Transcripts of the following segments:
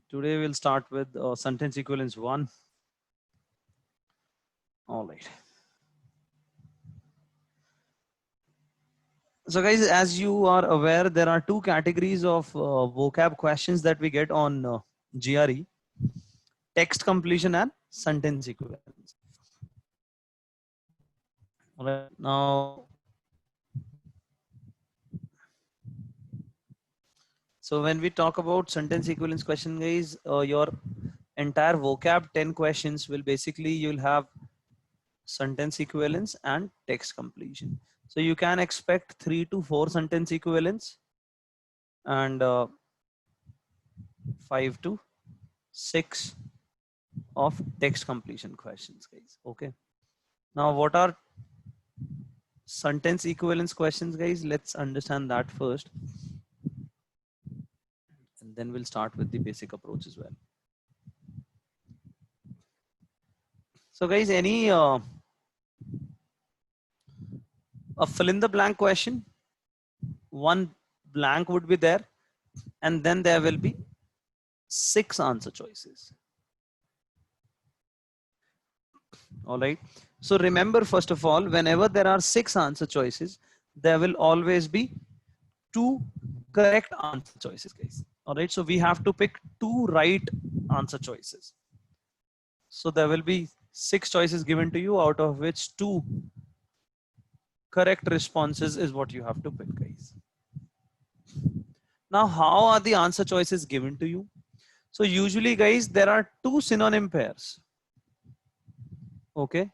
Today we'll start with sentence equivalence 1. All right. So guys, as you are aware, there are two categories of vocab questions that we get on GRE: text completion and sentence equivalence. All right. Now, so when we talk about sentence equivalence question, guys, your entire vocab 10 questions will basically, you'll have sentence equivalence and text completion. So you can expect 3 to 4 sentence equivalence and 5 to 6 of text completion questions, guys. Okay. Now, what are sentence equivalence questions, guys? Let's understand that first, and then we'll start with the basic approach as well. So, guys, any a fill in the blank question, one blank would be there, and then there will be 6 answer choices. All right. So remember, first of all, whenever there are 6 answer choices, there will always be 2 correct answer choices, guys. All right. So we have to pick 2 right answer choices. So there will be 6 choices given to you, out of which 2 correct responses is what you have to pick, guys. Now, how are the answer choices given to you? So usually, guys, there are 2 synonym pairs. Okay.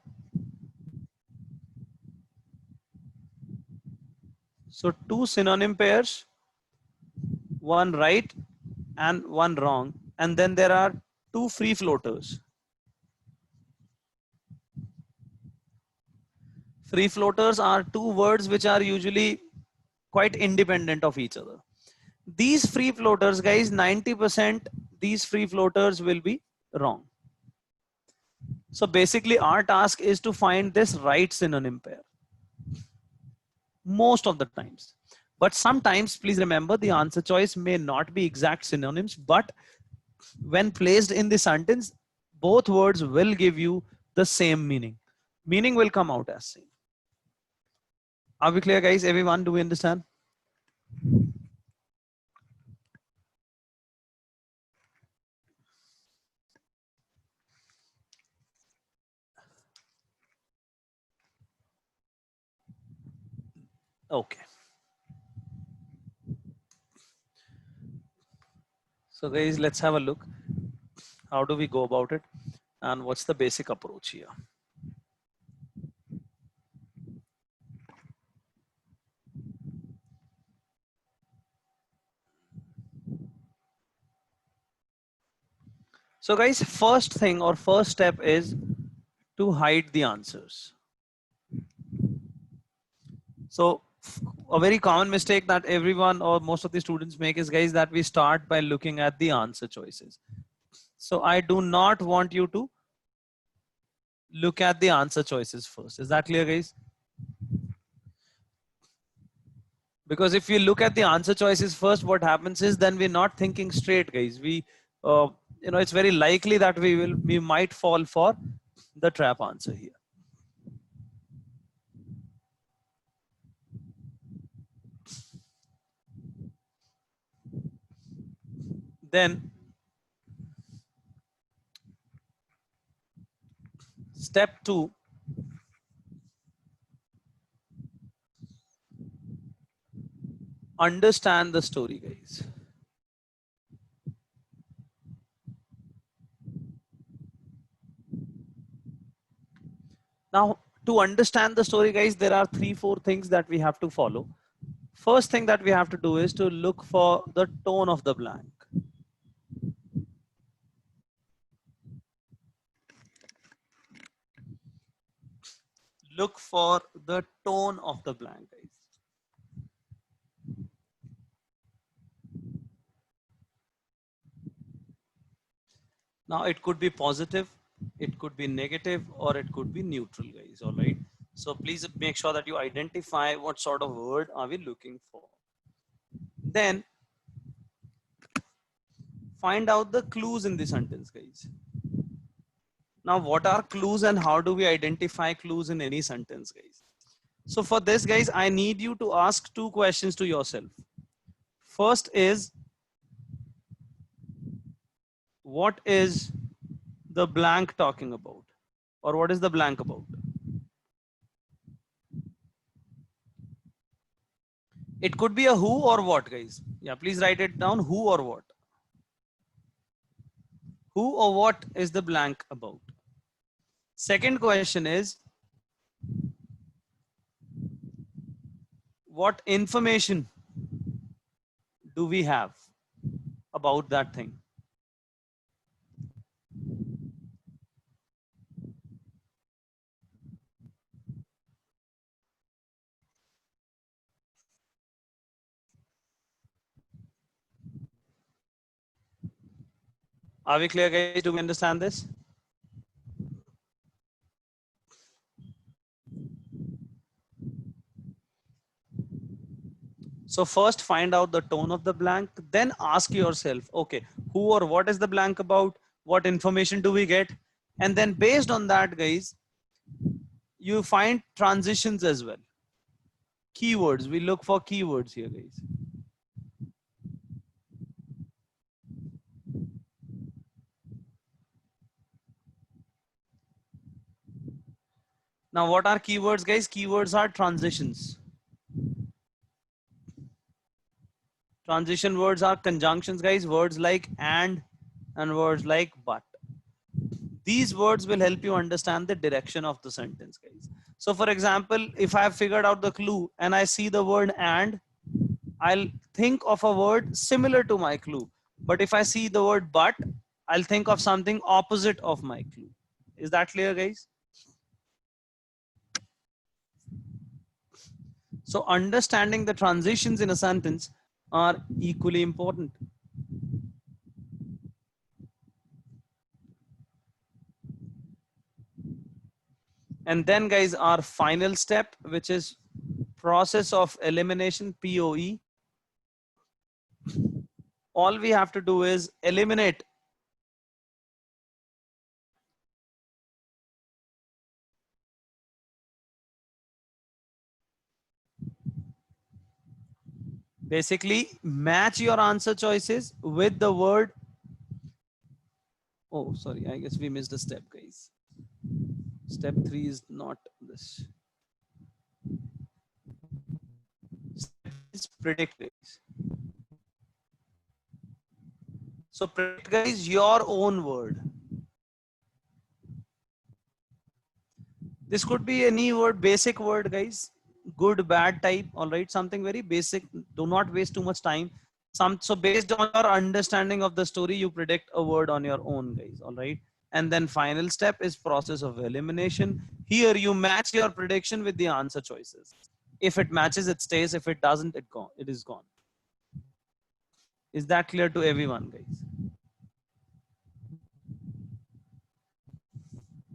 So 2 synonym pairs, one right and one wrong, and then there are 2 free floaters. Free floaters are 2 words which are usually quite independent of each other. These free floaters, guys, 90% these free floaters will be wrong. So basically our task is to find this right synonym pair most of the times. But sometimes, please remember, the answer choice may not be exact synonyms, but when placed in the sentence, both words will give you the same meaning. Meaning will come out as same. Are we clear, guys? Everyone, do we understand? Okay. So guys, let's have a look. How do we go about it? And what's the basic approach here? So guys, first thing or first step is to hide the answers. So a very common mistake that everyone or most of the students make is, guys, that we start by looking at the answer choices. So I do not want you to look at the answer choices first. Is that clear, guys? Because if you look at the answer choices first, what happens is then we're not thinking straight, guys. We, it's very likely that we might fall for the trap answer here. Then step 2, understand the story, guys. Now, to understand the story, guys, there are 3-4 things that we have to follow. First thing that we have to do is to look for the tone of the blank. Look for the tone of the blank, guys. Now, it could be positive, it could be negative, or it could be neutral, guys. All right. So please make sure that you identify what sort of word are we looking for. Then find out the clues in the sentence, guys. Now, what are clues and how do we identify clues in any sentence, guys? So for this, guys, I need you to ask two questions to yourself. First is, what is the blank talking about? Or what is the blank about? It could be a who or what, guys. Yeah, please write it down. Who or what? Who or what is the blank about? Second question is, what information do we have about that thing? Are we clear, guys? Do we understand this? So first find out the tone of the blank, then ask yourself, okay, who or what is the blank about? What information do we get? And then based on that, guys, you find transitions as well. Keywords, we look for keywords here, guys. Now, what are keywords, guys? Keywords are transitions. Transition words are conjunctions, guys. Words like and words like but. These words will help you understand the direction of the sentence, guys. So for example, if I have figured out the clue and I see the word and, I'll think of a word similar to my clue. But if I see the word but, I'll think of something opposite of my clue. Is that clear, guys? So understanding the transitions in a sentence are equally important. And then, guys, our final step, which is process of elimination, POE. All we have to do is eliminate basically match your answer choices with the word. Oh, sorry, I guess we missed a step, guys. Step 3 is not this. Step is predict, guys. So predict, guys, your own word. This could be any word, basic word, guys. Good, bad type, all right, something very basic. Do not waste too much time. So based on your understanding of the story, you predict a word on your own, guys, all right. And then final step is process of elimination. Here you match your prediction with the answer choices. If it matches, it stays. If it doesn't, it is gone. Is that clear to everyone, guys?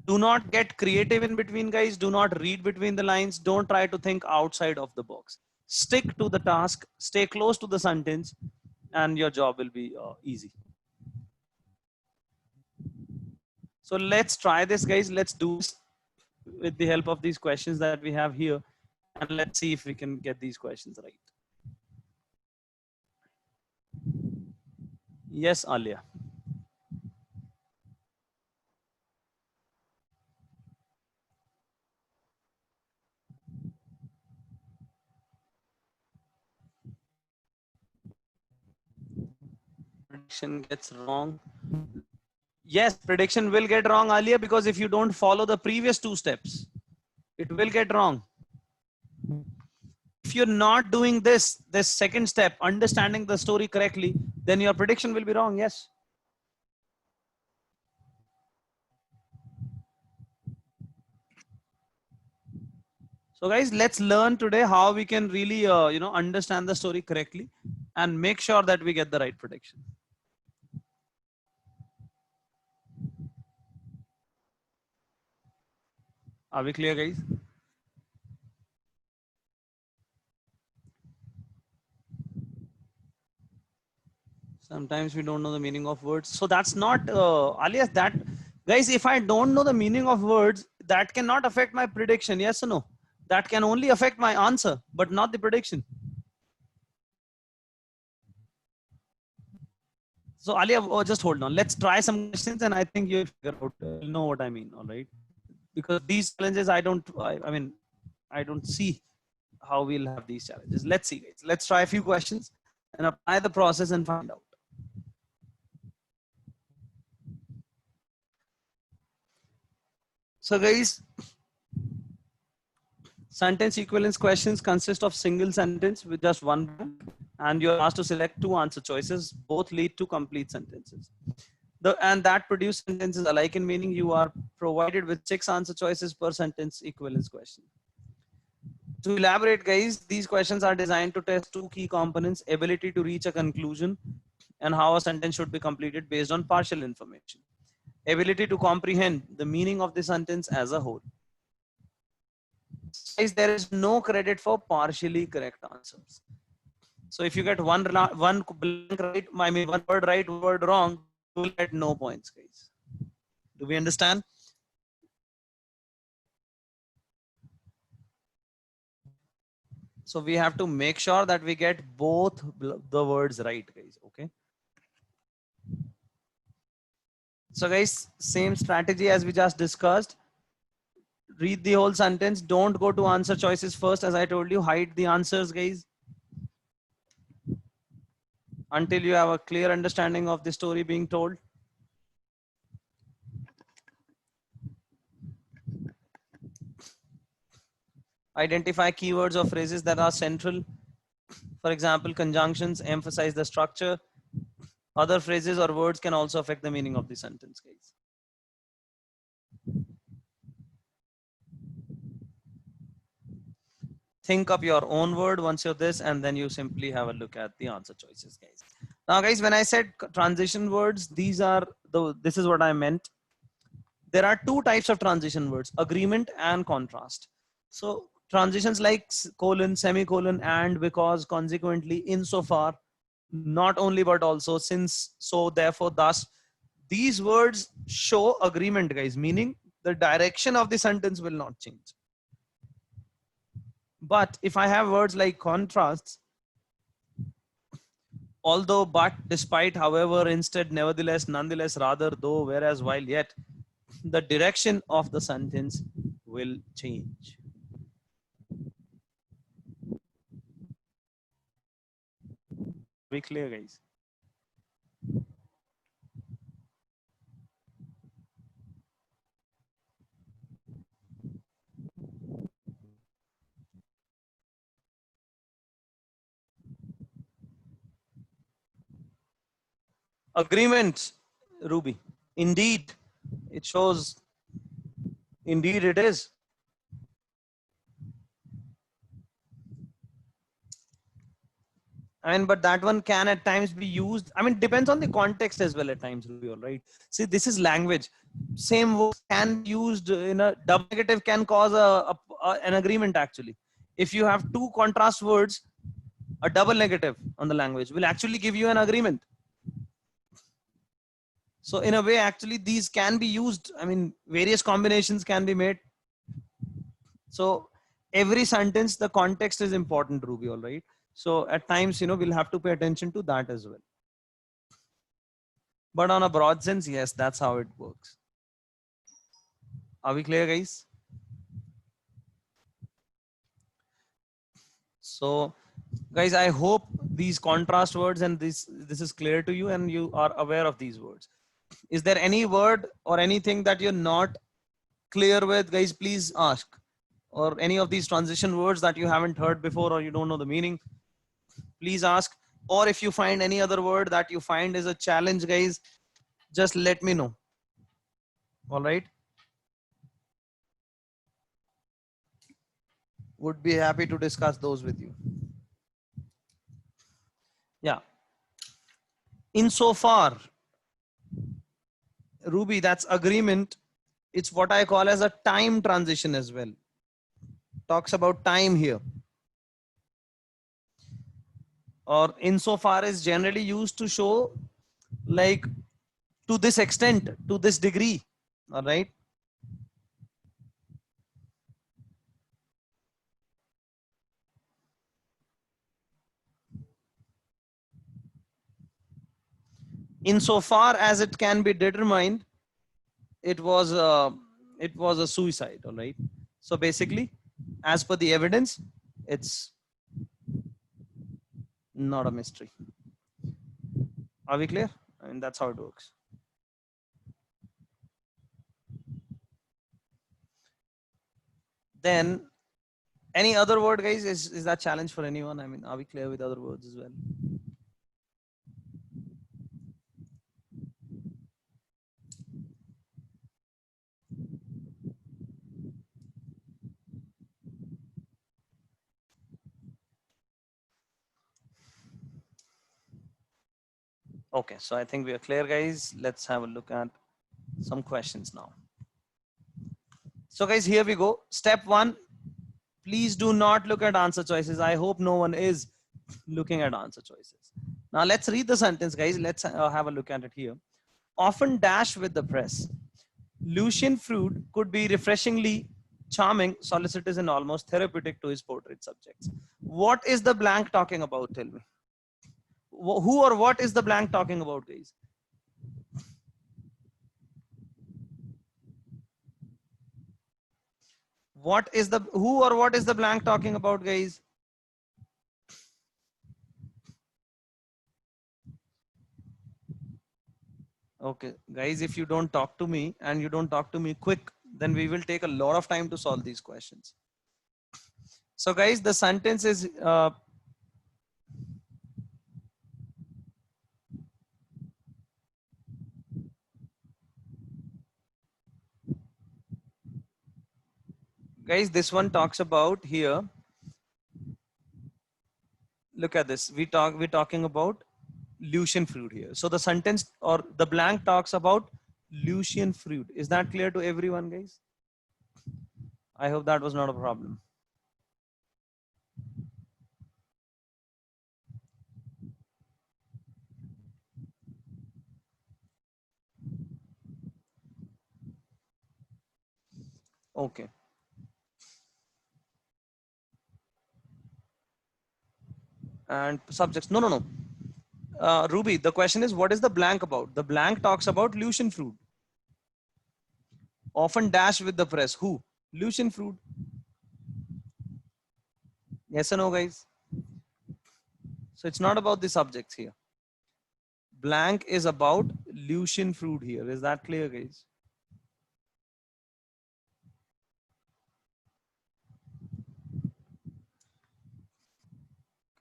Do not get creative in between, guys. Do not read between the lines. Don't try to think outside of the box. Stick to the task, stay close to the sentence, and your job will be easy. So let's try this, guys. Let's do this with the help of these questions that we have here, and let's see if we can get these questions right. Yes, Alia. Prediction gets wrong. Yes, prediction will get wrong, Alia, because if you don't follow the previous two steps, it will get wrong. If you're not doing this second step, understanding the story correctly, then your prediction will be wrong. Yes. So guys, let's learn today how we can really, understand the story correctly and make sure that we get the right prediction. Are we clear, guys? Sometimes we don't know the meaning of words. So that's not, alias that, guys, if I don't know the meaning of words, that cannot affect my prediction. Yes or no? That can only affect my answer, but not the prediction. So Alia, oh, just hold on. Let's try some questions and I think you'll figure out, you'll know what I mean. All right. Because these challenges, I mean, I don't see how we'll have these challenges. Let's see, guys. Let's try a few questions and apply the process and find out. So guys, sentence equivalence questions consist of single sentence with just one blank, and you're asked to select two answer choices. Both lead to complete sentences. And that produce sentences alike in meaning. You are provided with 6 answer choices per sentence equivalence question. To elaborate, guys, these questions are designed to test two key components: ability to reach a conclusion and how a sentence should be completed based on partial information. Ability to comprehend the meaning of the sentence as a whole. Guys, there is no credit for partially correct answers. So if you get one blank right, I mean one word right, one word wrong, you will get no points, guys. Do we understand? So we have to make sure that we get both the words right, guys. Okay. So guys, same strategy as we just discussed. Read the whole sentence. Don't go to answer choices first. As I told you, hide the answers, guys, until you have a clear understanding of the story being told. Identify keywords or phrases that are central. For example, conjunctions emphasize the structure. Other phrases or words can also affect the meaning of the sentence, guys. Think up your own word once you're this, and then you simply have a look at the answer choices, guys. Now, guys, when I said transition words, this is what I meant. There are two types of transition words: agreement and contrast. So transitions like colon, semicolon, and, because, consequently, insofar, not only, but also, since, so, therefore, thus, these words show agreement, guys, meaning the direction of the sentence will not change. But if I have words like contrasts, although, but, despite, however, instead, nevertheless, nonetheless, rather, though, whereas, while, yet, the direction of the sentence will change. Be clear, guys. Agreement, Ruby. Indeed, it shows. Indeed, it is. I mean, but that one can at times be used. I mean, depends on the context as well at times, Ruby, all right? See, this is language. Same words can be used in a double negative, can cause an agreement actually. If you have two contrast words, a double negative on the language will actually give you an agreement. So in a way, actually, these can be used. I mean, various combinations can be made. So every sentence, the context is important, Ruby, all right? So at times, we'll have to pay attention to that as well. But on a broad sense, yes, that's how it works. Are we clear, guys? So guys, I hope these contrast words and this is clear to you and you are aware of these words. Is there any word or anything that you're not clear with, guys? Please ask. Or any of these transition words that you haven't heard before or you don't know the meaning, please ask. Or if you find any other word that you find is a challenge, guys, just let me know. All right. Would be happy to discuss those with you. Yeah. Insofar, Ruby, that's agreement. It's what I call as a time transition as well. Talks about time here. or insofar is generally used to show like to this extent, to this degree. All right. Insofar as it can be determined, it was a suicide. All right. So basically, as per the evidence, it's not a mystery. Are we clear? I mean, that's how it works. Then any other word, guys? Is that challenge for anyone? I mean, are we clear with other words as well? Okay, so I think we are clear, guys. Let's have a look at some questions now. So guys, here we go. Step one, please do not look at answer choices. I hope no one is looking at answer choices. Now let's read the sentence, guys. Let's have a look at it here. Often dash with the press. Lucian Freud could be refreshingly charming, solicitous, and almost therapeutic to his portrait subjects. What is the blank talking about? Tell me. Who or what is the blank talking about, guys? What is the who or what is the blank talking about, guys? Okay, guys, if you don't talk to me and you don't talk to me quick, then we will take a lot of time to solve these questions. So guys, the sentence is guys, this one talks about here. Look at this. We're talking about Lucian Freud here. So the sentence or the blank talks about Lucian Freud. Is that clear to everyone, guys? I hope that was not a problem. Okay. And subjects. No. Ruby, the question is, what is the blank about? The blank talks about Lucian Freud. Often dash with the press. Who? Lucian Freud. Yes or no, guys? So it's not about the subjects here. Blank is about Lucian Freud here. Is that clear, guys?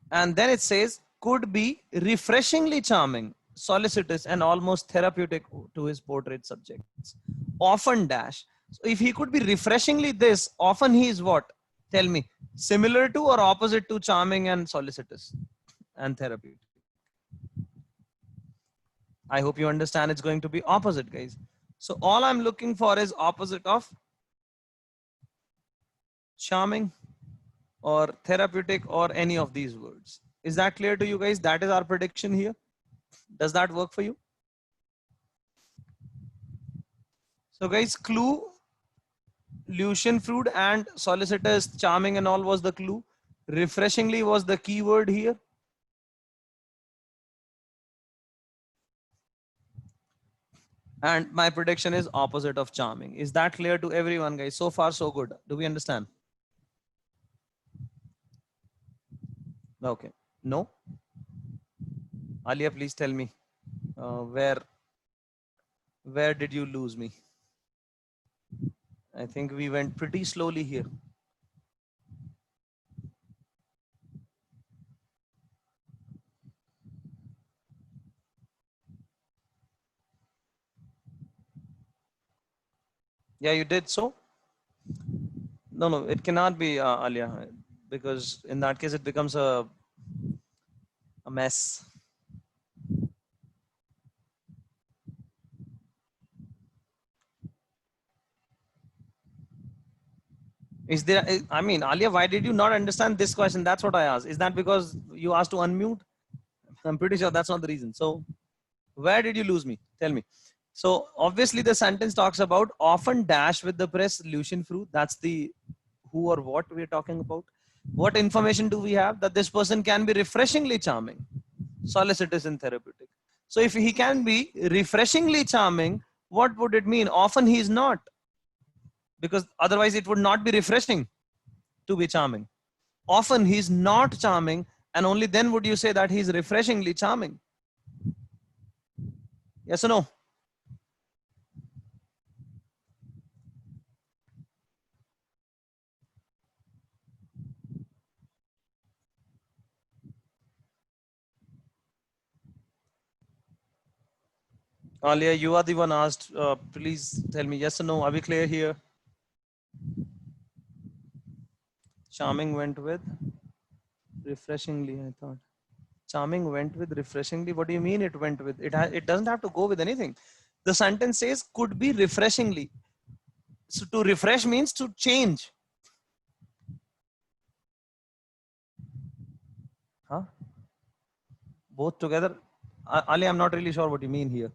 And then it says, could be refreshingly charming, solicitous, and almost therapeutic to his portrait subjects. Often dash. So if he could be refreshingly this, often he is what? Tell me. Similar to or opposite to charming and solicitous and therapeutic? I hope you understand it's going to be opposite, guys. So all I'm looking for is opposite of charming or therapeutic or any of these words. Is that clear to you guys? That is our prediction here. Does that work for you? So guys, clue, Lucian Freud and solicitous, charming and all was the clue. Refreshingly was the keyword here. And my prediction is opposite of charming. Is that clear to everyone, guys? So far, so good. Do we understand? Okay. No? Alia, please tell me where did you lose me? I think we went pretty slowly here. Yeah, you did so. No, it cannot be Alia, because in that case it becomes a mess. Is there? I mean, Alia, why did you not understand this question? That's what I asked. Is that because you asked to unmute? I'm pretty sure that's not the reason. So where did you lose me? Tell me. So obviously the sentence talks about often dash with the press solution fruit. That's the who or what we're talking about. What information do we have? That this person can be refreshingly charming, solicitous and therapeutic. So if he can be refreshingly charming, what would it mean? Often he is not, because otherwise it would not be refreshing to be charming. Often he's not charming, and only then would you say that he's refreshingly charming. Yes or no? Alia, you are the one asked. Please tell me yes or no. Are we clear here? Charming went with refreshingly, I thought. Charming went with refreshingly. What do you mean it went with? It doesn't have to go with anything. The sentence says could be refreshingly. So to refresh means to change. Huh? Both together? Ali, I'm not really sure what you mean here.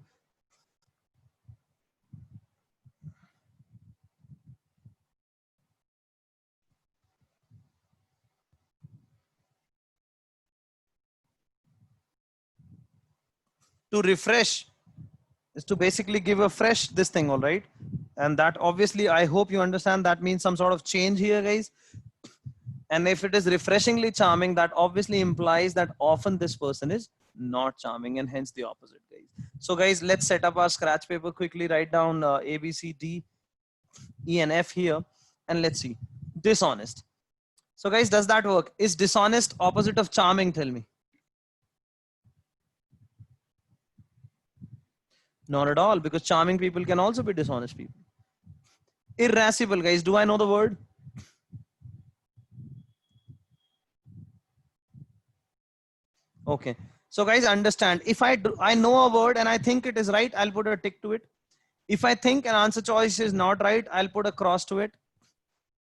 To refresh is to basically give a fresh this thing, all right? And that obviously, I hope you understand that means some sort of change here, guys. And if it is refreshingly charming, that obviously implies that often this person is not charming, and hence the opposite, guys. So guys, let's set up our scratch paper quickly. Write down A, B, C, D, E, and F here. And let's see. Dishonest. So guys, does that work? Is dishonest opposite of charming? Tell me. Not at all, because charming people can also be dishonest people. Irascible, guys. Do I know the word? Okay. So guys, understand, if I know a word and I think it is right, I'll put a tick to it. If I think an answer choice is not right, I'll put a cross to it.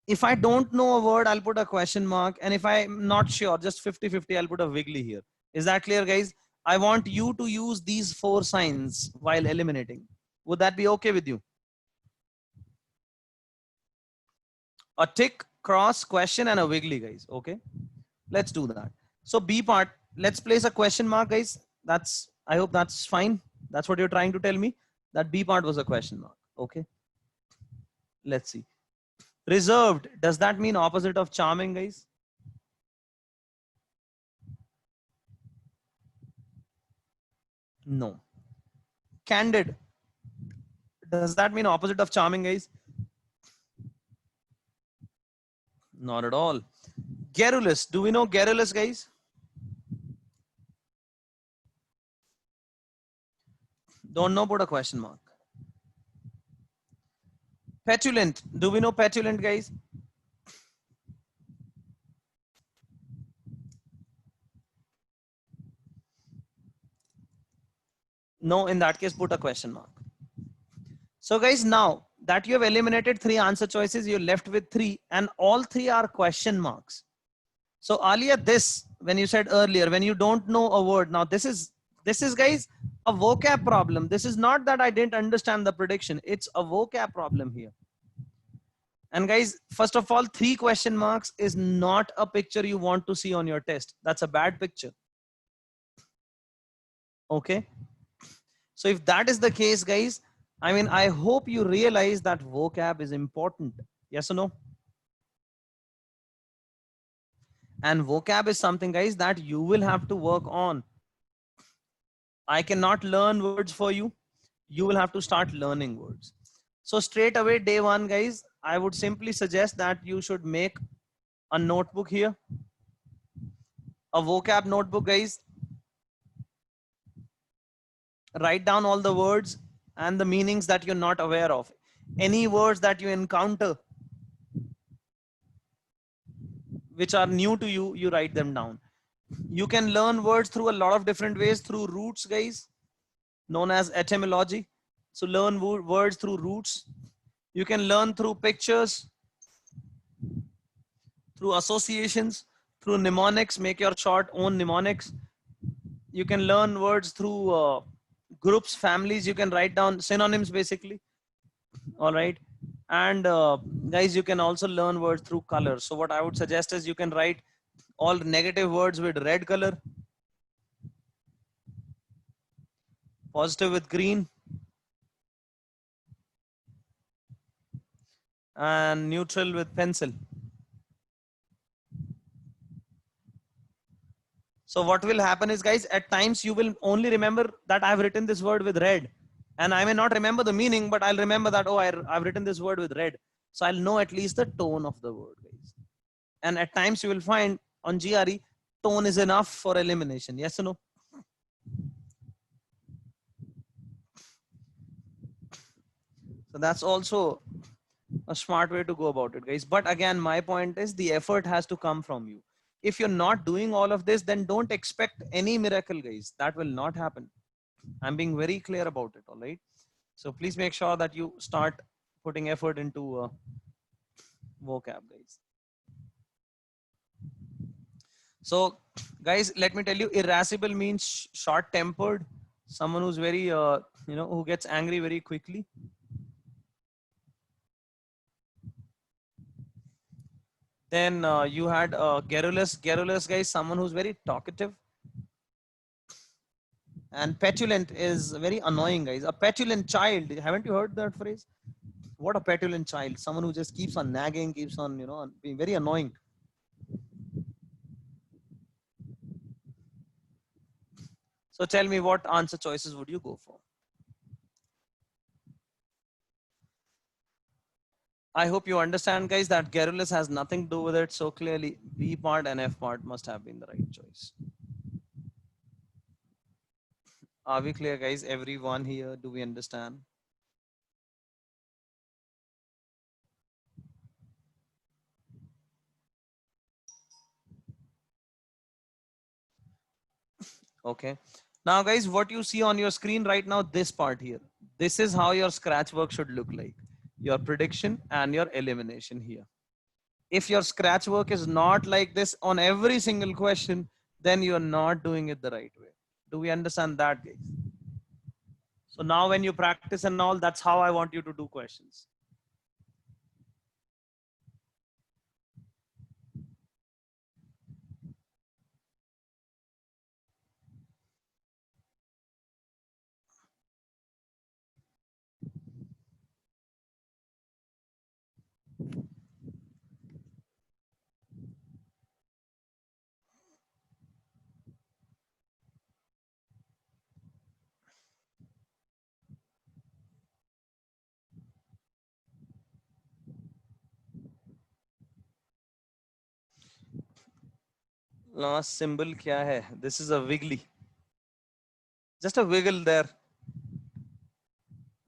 If I don't know a word, I'll put a question mark. And if I'm not sure, just 50-50, I'll put a wiggly here. Is that clear, guys? I want you to use these 4 signs while eliminating. Would that be okay with you? A tick, cross, question, and a wiggly, guys. Okay. Let's do that. So B part, let's place a question mark, guys. I hope that's fine. That's what you're trying to tell me. That B part was a question mark. Okay. Let's see. Reserved. Does that mean opposite of charming, guys? No. Candid. Does that mean opposite of charming, guys? Not at all. Garrulous. Do we know garrulous, guys? Don't know, put a question mark. Petulant. Do we know petulant, guys? No, in that case, put a question mark. So guys, now that you have eliminated 3 answer choices, you're left with 3, and all 3 are question marks. So Alia, this, when you said earlier, when you don't know a word, now this is guys, a vocab problem. This is not that I didn't understand the prediction. It's a vocab problem here. And guys, first of all, 3 question marks is not a picture you want to see on your test. That's a bad picture. Okay. So if that is the case, guys, I mean, I hope you realize that vocab is important. Yes or no? And vocab is something, guys, that you will have to work on. I cannot learn words for you. You will have to start learning words. So straight away, day 1, guys, I would simply suggest that you should make a notebook here. A vocab notebook, guys. Write down all the words and the meanings that you're not aware of. Any words that you encounter which are new to you, you write them down. You can learn words through a lot of different ways, through roots, guys, known as etymology. So learn words through roots. You can learn through pictures, through associations, through mnemonics. Make your short own mnemonics. you can learn words through groups, families. You can write down synonyms basically. All right. And guys, you can also learn words through color. So what I would suggest is you can write all negative words with red color, positive with green, and neutral with pencil. So what will happen is, guys, at times you will only remember that I've written this word with red, and I may not remember the meaning, but I'll remember that, oh, I've written this word with red. So I'll know at least the tone of the word, guys. And at times you will find on GRE, tone is enough for elimination. Yes or no? So that's also a smart way to go about it, guys. But again, my point is the effort has to come from you. If you're not doing all of this, then don't expect any miracle, guys. That will not happen. I'm being very clear about it. All right. So please make sure that you start putting effort into vocab, guys. So guys, let me tell you, irascible means short tempered, someone who's very, who gets angry very quickly. Then you had garrulous. Garrulous, guys, someone who's very talkative. And petulant is very annoying, guys. A petulant child. Haven't you heard that phrase? What a petulant child. Someone who just keeps on nagging, keeps on, being very annoying. So tell me, what answer choices would you go for? I hope you understand, guys, that garrulous has nothing to do with it. So clearly B part and F part must have been the right choice. Are we clear, guys? Everyone here, do we understand? Okay. Now, guys, what you see on your screen right now, this part here, this is how your scratch work should look like. Your prediction and your elimination here. If your scratch work is not like this on every single question, then you're not doing it the right way. Do we understand that, guys? So now when you practice and all, that's how I want you to do questions. Last symbol kya hai? This is a wiggly. Just a wiggle there.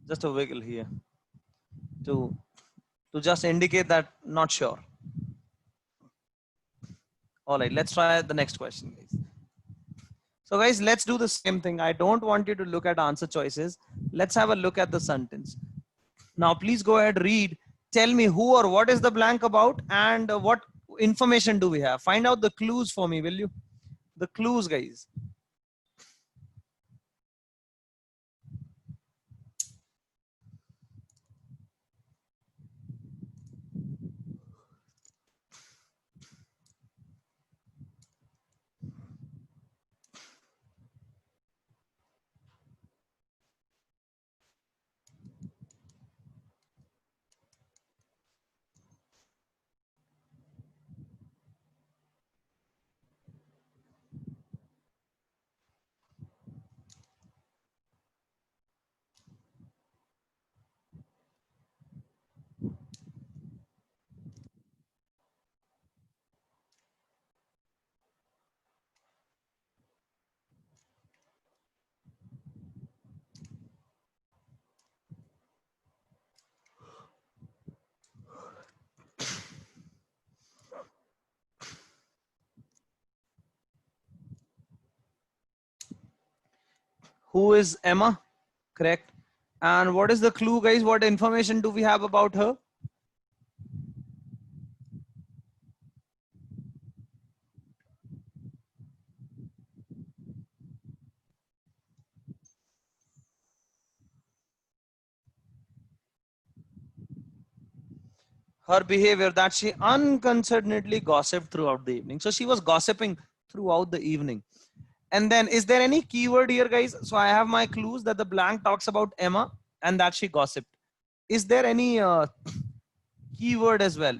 Just a wiggle here to just indicate that not sure. All right, let's try the next question, guys. So guys, let's do the same thing. I don't want you to look at answer choices. Let's have a look at the sentence. Now, please go ahead, read. Tell me who or what is the blank about, and what information do we have? Find out the clues for me, will you? The clues, guys. Who is Emma? Correct. And what is the clue, guys? What information do we have about her? Her behavior, that she unconcernedly gossiped throughout the evening. So she was gossiping throughout the evening. And then is there any keyword here, guys? So I have my clues that the blank talks about Emma and that she gossiped. Is there any keyword as well?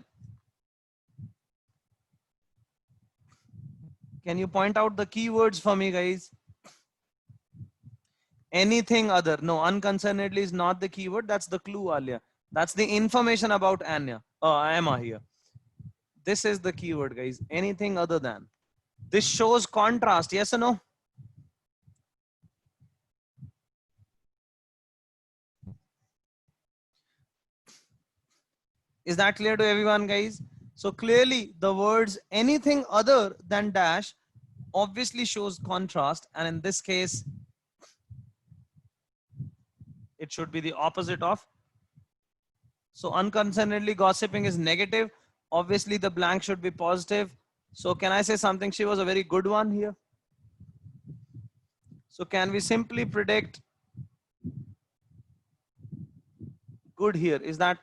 Can you point out the keywords for me, guys? Anything other? No, unconcernedly is not the keyword. That's the clue, Alia. That's the information about Emma here. This is the keyword, guys. Anything other than. This shows contrast, yes or no? Is that clear to everyone, guys? So clearly the words anything other than dash obviously shows contrast, and in this case it should be the opposite of. So unconcernedly gossiping is negative. Obviously the blank should be positive. So can I say something? She was a very good one here. So can we simply predict good here? Is that?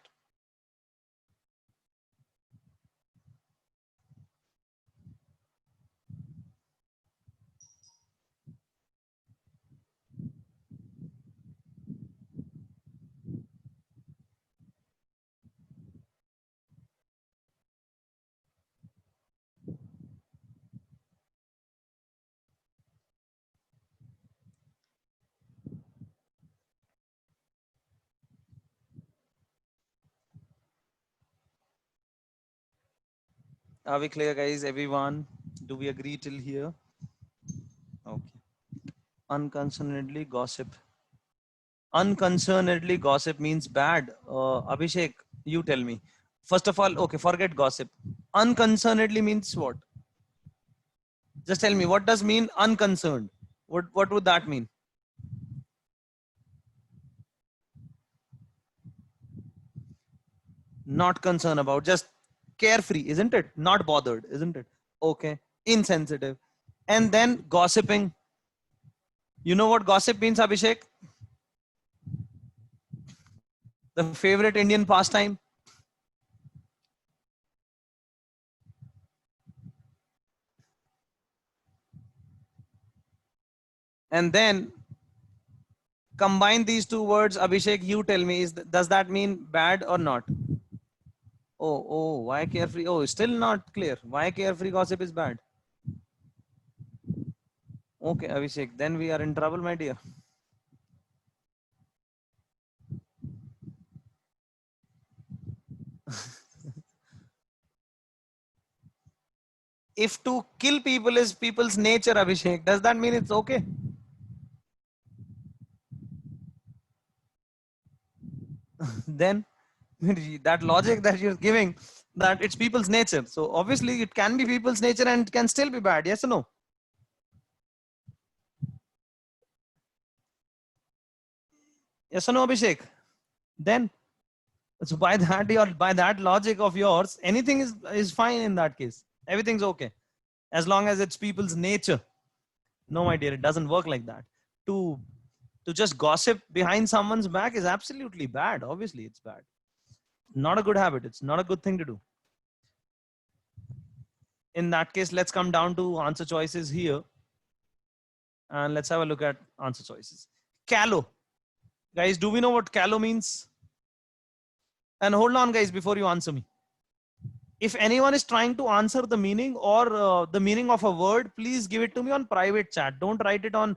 Are we clear, guys? Everyone? Do we agree till here? Okay. Unconcernedly gossip. Unconcernedly gossip means bad. Abhishek, you tell me. First of all, okay, forget gossip. Unconcernedly means what? Just tell me, what does mean unconcerned? What would that mean? Not concerned about, just carefree, isn't it? Not bothered, isn't it? Okay, insensitive. And then gossiping. You know what gossip means, Abhishek? The favorite Indian pastime. And then combine these two words, Abhishek, you tell me, does that mean bad or not? Oh, why carefree? Oh, still not clear. Why carefree gossip is bad? Okay, Abhishek, then we are in trouble, my dear. If to kill people is people's nature, Abhishek, does that mean it's okay? Then that logic that you're giving, that it's people's nature. So obviously it can be people's nature and can still be bad. Yes or no? Yes or no, Abhishek? Then, so by that logic of yours, anything is fine in that case. Everything's okay as long as it's people's nature. No, my dear, it doesn't work like that. To to just gossip behind someone's back is absolutely bad. Obviously, it's bad. Not a good habit. It's not a good thing to do. In that case, let's come down to answer choices here. And let's have a look at answer choices. Callow. Guys, do we know what callow means? And hold on, guys, before you answer me. If anyone is trying to answer the meaning or the meaning of a word, please give it to me on private chat. Don't write it on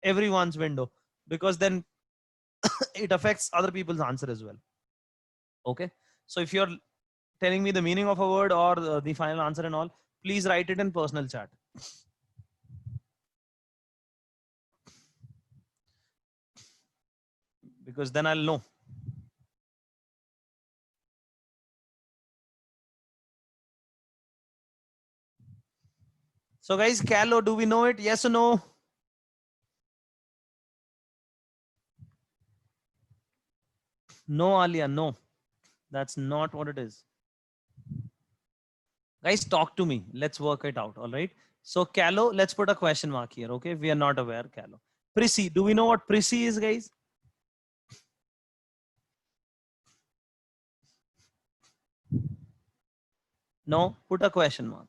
everyone's window, because then it affects other people's answer as well. Okay. So if you're telling me the meaning of a word or the final answer and all, please write it in personal chat. Because then I'll know. So guys, callow, do we know it? Yes or no? No, Alia, no. That's not what it is. Guys, talk to me. Let's work it out. All right. So callow, let's put a question mark here. Okay. We are not aware. Callow. Prissy. Do we know what prissy is, guys? No, put a question mark.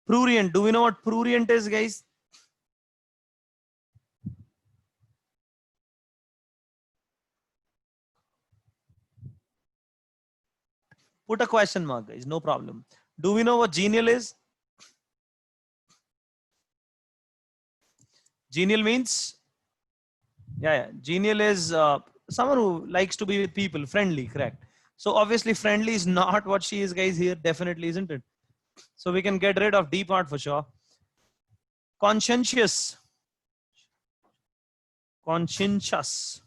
Prurient. Do we know what prurient is, guys? Put a question mark, guys. No problem. Do we know what genial is? Genial means, yeah. Genial is someone who likes to be with people, friendly, correct? So obviously friendly is not what she is, guys, here. Definitely isn't it? So we can get rid of D part for sure. Conscientious. Conscientious.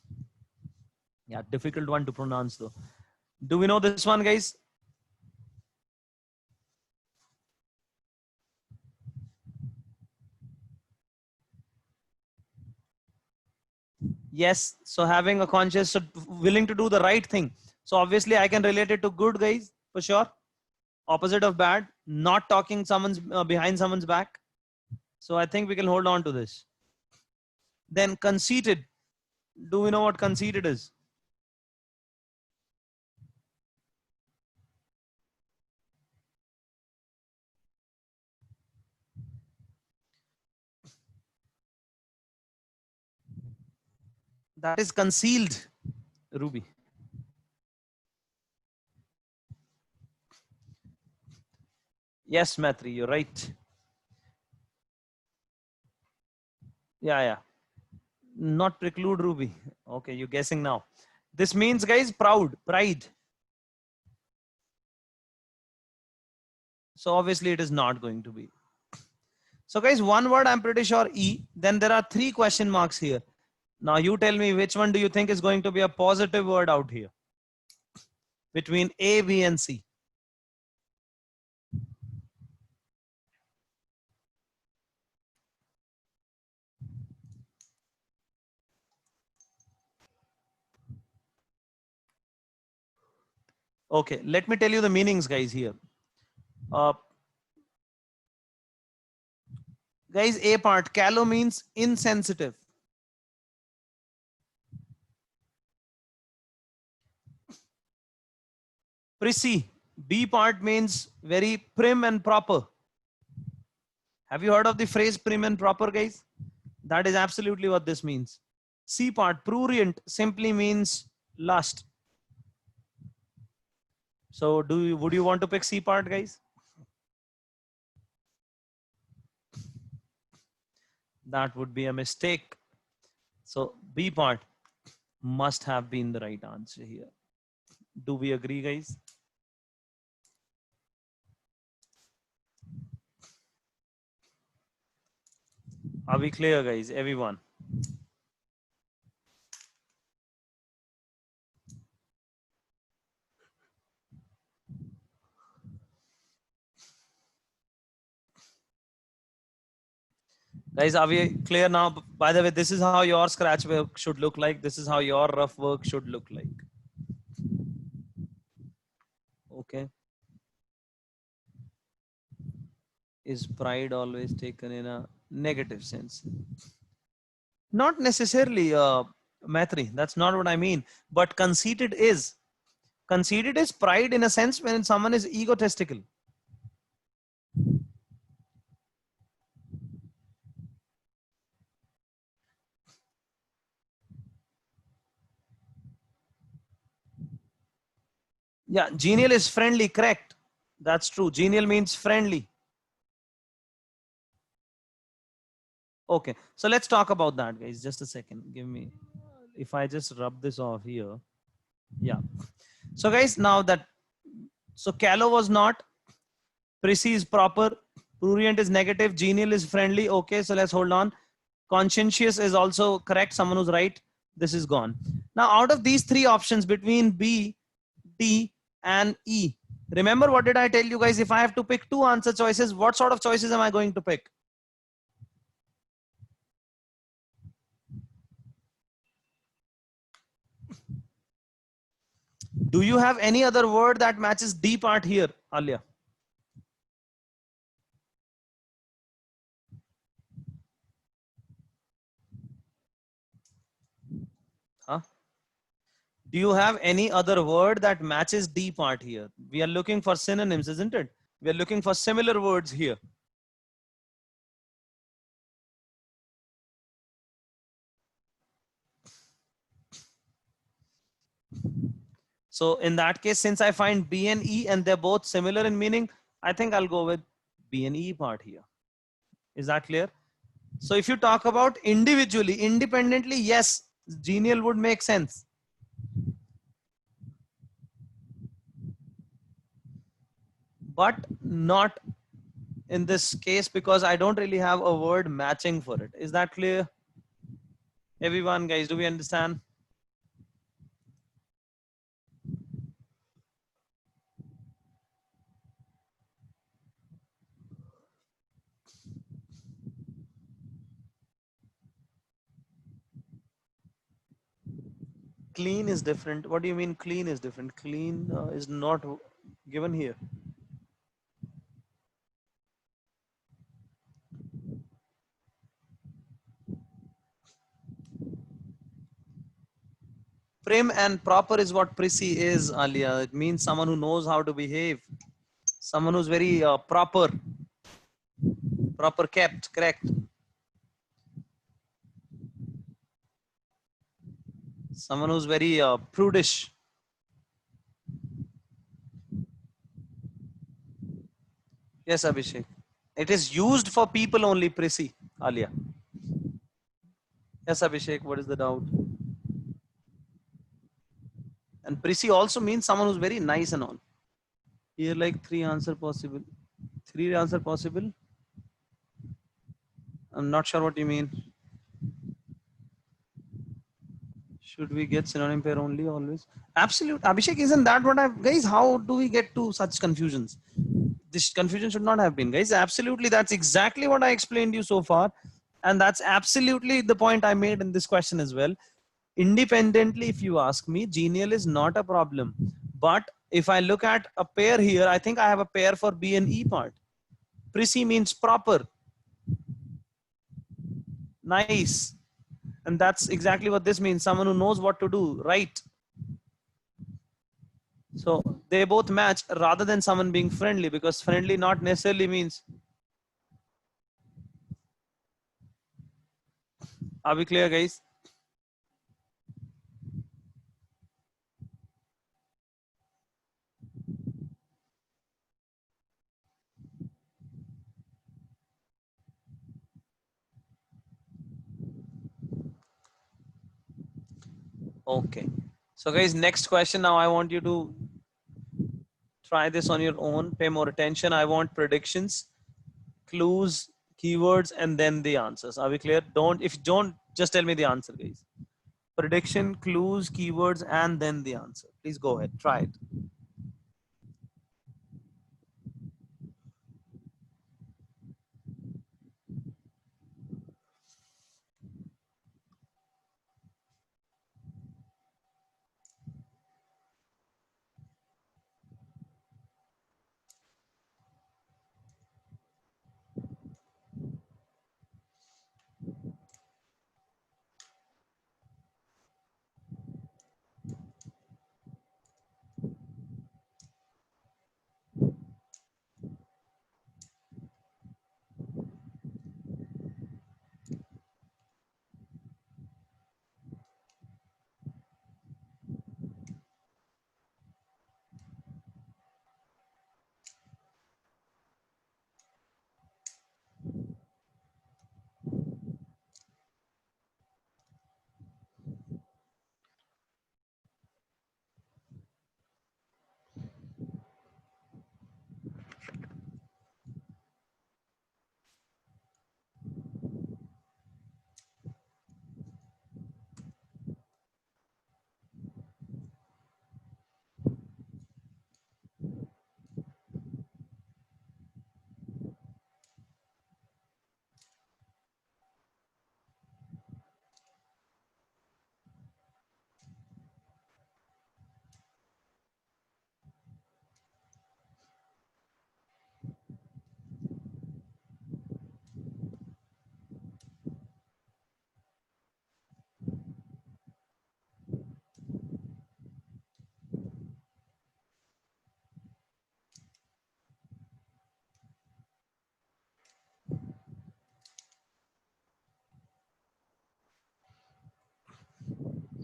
Yeah, difficult one to pronounce though. Do we know this one, guys? Yes. So having a conscious, so willing to do the right thing. So obviously I can relate it to good, guys, for sure. Opposite of bad, not talking someone's behind someone's back. So I think we can hold on to this. Then conceited. Do we know what conceited is? That is concealed, Ruby. Yes, Matri, you're right. Yeah, yeah. Not preclude, Ruby. Okay, you're guessing now. This means, guys, proud, pride. So obviously it is not going to be. So guys, one word I'm pretty sure E. Then there are 3 question marks here. Now you tell me which one do you think is going to be a positive word out here between A, B, and C. Okay, let me tell you the meanings, guys, here. Uh, guys, A part, callow means insensitive. Prissy, B part means very prim and proper. Have you heard of the phrase prim and proper, guys? That is absolutely what this means. C part, prurient, simply means lust. So would you want to pick C part, guys? That would be a mistake. So B part must have been the right answer here. Do we agree, guys? Are we clear, guys? Everyone? Guys, are we clear now? By the way, this is how your scratch work should look like. This is how your rough work should look like. Okay. Is pride always taken in a negative sense? Not necessarily, Maitri. That's not what I mean. But conceited is. Conceited is pride in a sense when someone is egotistical. Yeah, genial is friendly, correct. That's true. Genial means friendly. Okay, so let's talk about that, guys. Just a second. Give me, if I just rub this off here. Yeah. So, guys, now that, so callow was not, prissy is proper, prurient is negative, genial is friendly. Okay, so let's hold on. Conscientious is also correct. Someone who's right. This is gone. Now, out of these 3 options between B, D, and E, remember what did I tell you, guys? If I have to pick 2 answer choices, what sort of choices am I going to pick? Do you have any other word that matches D part here, Alia? Huh? Do you have any other word that matches D part here? We are looking for synonyms, isn't it? We are looking for similar words here. So in that case, since I find B and E and they're both similar in meaning, I think I'll go with B and E part here. Is that clear? So if you talk about individually, independently, yes, genial would make sense. But not in this case because I don't really have a word matching for it. Is that clear? Everyone, guys, do we understand? Clean is different. What do you mean clean is different? Clean is not given here. Prim and proper is what prissy is, Alia. It means someone who knows how to behave. Someone who's very proper kept, correct. Someone who's very prudish. Yes, Abhishek. It is used for people only, prissy, Alia. Yes, Abhishek, what is the doubt? And prissy also means someone who's very nice and all. Here, like three answer possible. Three answer possible. I'm not sure what you mean. Should we get synonym pair only always? Absolute. Abhishek, isn't that what I've, guys, how do we get to such confusions? This confusion should not have been, guys. Absolutely. That's exactly what I explained to you so far. And that's absolutely the point I made in this question as well. Independently, if you ask me, genial is not a problem. But if I look at a pair here, I think I have a pair for B and E part. Prissy means proper, nice. And that's exactly what this means. Someone who knows what to do, right? So they both match rather than someone being friendly, because friendly not necessarily means. Are we clear, guys? Okay. So guys, next question. Now I want you to try this on your own. Pay more attention. I want predictions, clues, keywords, and then the answers. Are we clear? Don't, if you don't, just tell me the answer, guys. Prediction, clues, keywords, and then the answer. Please go ahead. Try it.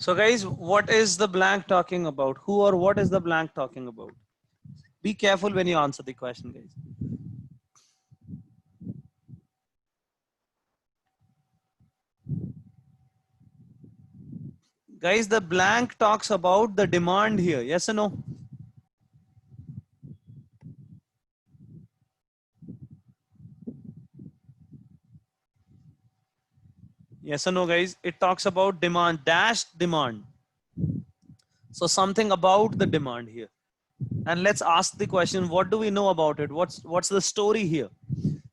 So guys, what is the blank talking about? Who or what is the blank talking about? Be careful when you answer the question, guys. Guys, the blank talks about the demand here. Yes or no? Yes or no, guys? It talks about demand, dash demand. So something about the demand here. And let's ask the question, what do we know about it? What's the story here?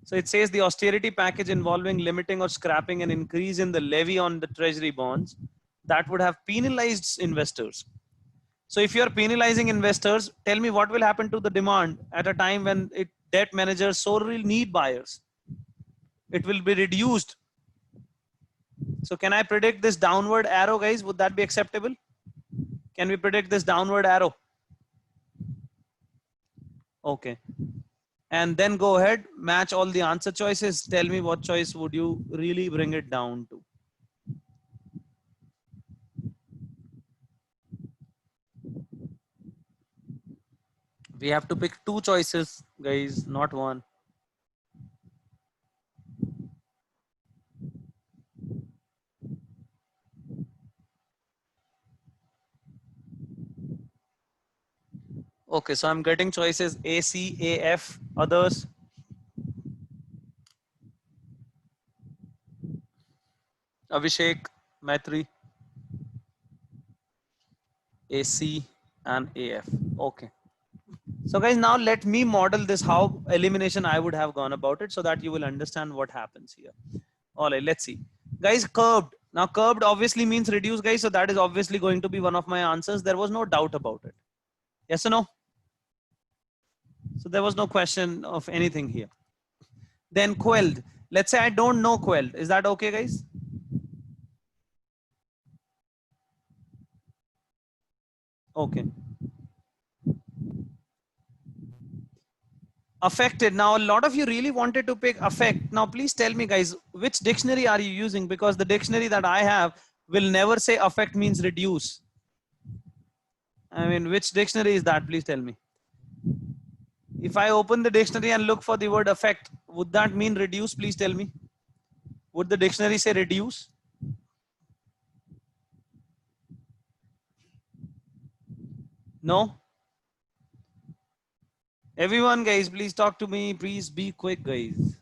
So it says the austerity package involving limiting or scrapping an increase in the levy on the treasury bonds that would have penalized investors. So if you're penalizing investors, tell me what will happen to the demand at a time when debt managers sorely need buyers. It will be reduced. So can I predict this downward arrow, guys? Would that be acceptable? Can we predict this downward arrow? Okay. And then go ahead, match all the answer choices. Tell me what choice would you really bring it down to? We have to pick two choices, guys, not one. Okay, so I'm getting choices A, C, A, F, others. Abhishek, Maitri, A, C, and A, F. Okay. So guys, now let me model this, how elimination I would have gone about it so that you will understand what happens here. All right, let's see. Guys, curved. Now curved obviously means reduced, guys. So that is obviously going to be one of my answers. There was no doubt about it. Yes or no? So there was no question of anything here. Then quelled. Let's say I don't know quelled. Is that okay, guys? Okay. Affected. Now, a lot of you really wanted to pick affect. Now, please tell me, guys, which dictionary are you using? Because the dictionary that I have will never say affect means reduce. I mean, which dictionary is that? Please tell me. If I open the dictionary and look for the word affect, would that mean reduce? Please tell me. Would the dictionary say reduce? No? Everyone, guys, please talk to me. Please be quick, guys.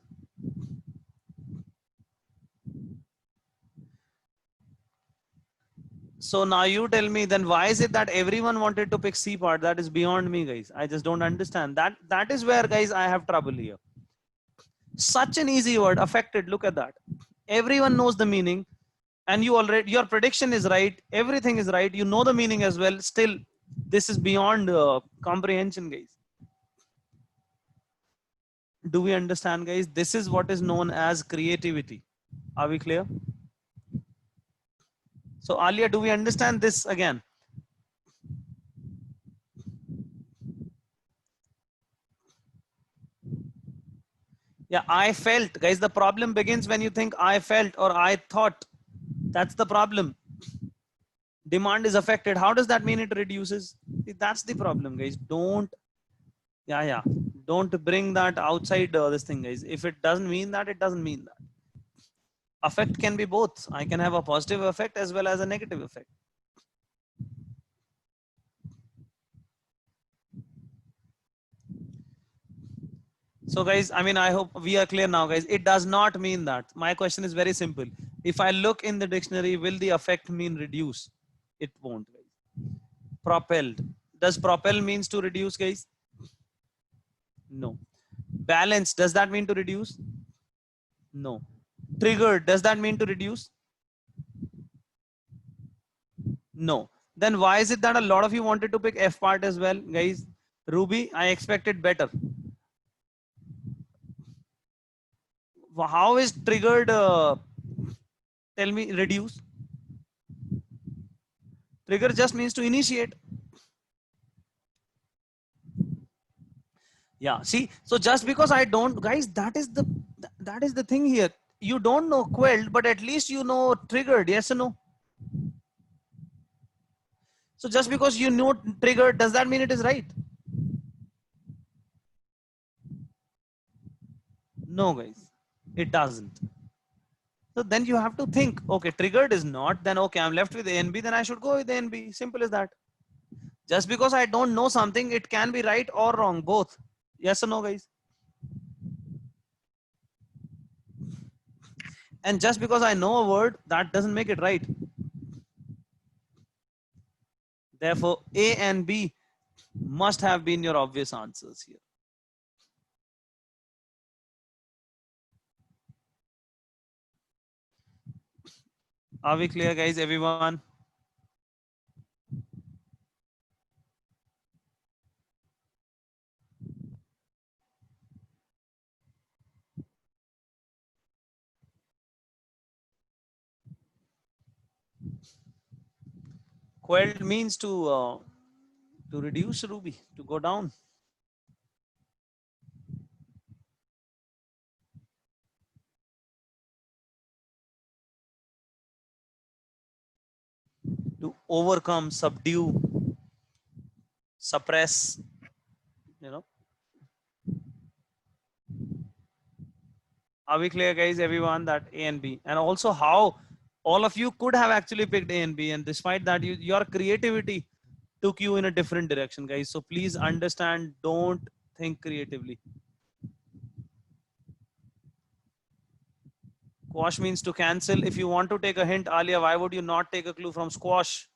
So now you tell me, then why is it that everyone wanted to pick C part? That is beyond me, guys. I just don't understand. That is where, guys, I have trouble here. Such an easy word, affected. Look at that. Everyone knows the meaning, and your prediction is right. Everything is right. You know the meaning as well. Still, this is beyond comprehension, guys. Do we understand, guys? This is what is known as creativity. Are we clear? So, Alia, do we understand this again? Yeah, I felt, guys. The problem begins when you think I felt or I thought. That's the problem. Demand is affected. How does that mean it reduces? That's the problem, guys. Yeah. Don't bring that outside this thing, guys. If it doesn't mean that, it doesn't mean that. Effect can be both. I can have a positive effect as well as a negative effect. So guys, I mean, I hope we are clear now, guys. It does not mean that. My question is very simple. If I look in the dictionary, will the effect mean reduce? It won't, guys. Propelled. Does propel means to reduce, guys? No. Balance. Does that mean to reduce? No. Triggered. Does that mean to reduce? No. Then why is it that a lot of you wanted to pick F part as well, guys? Ruby, I expected better. How is triggered? Tell me, reduce. Trigger just means to initiate. Yeah. See, so just because I don't, guys, that is the thing here. You don't know quelled, but at least you know triggered. Yes or no? So just because you know trigger, does that mean it is right? No, guys, it doesn't. So then you have to think, okay, triggered is not, then okay, I'm left with A and B, then I should go with A and B. Simple as that. Just because I don't know something, it can be right or wrong, both. Yes or no, guys? And just because I know a word, that doesn't make it right. Therefore, A and B must have been your obvious answers here. Are we clear, guys, everyone? Quelled means to reduce, Ruby, to go down. To overcome, subdue, suppress, you know. Are we clear, guys, everyone, that A and B? And also how all of you could have actually picked A and B, and despite that, your creativity took you in a different direction, guys. So please understand, don't think creatively. Quash means to cancel. If you want to take a hint, Alia, why would you not take a clue from squash?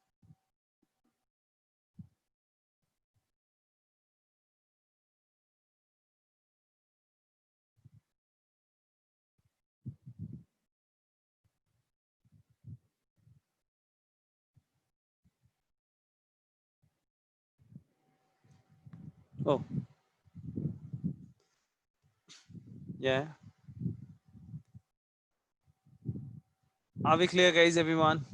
Oh, yeah. Are we clear, guys, everyone?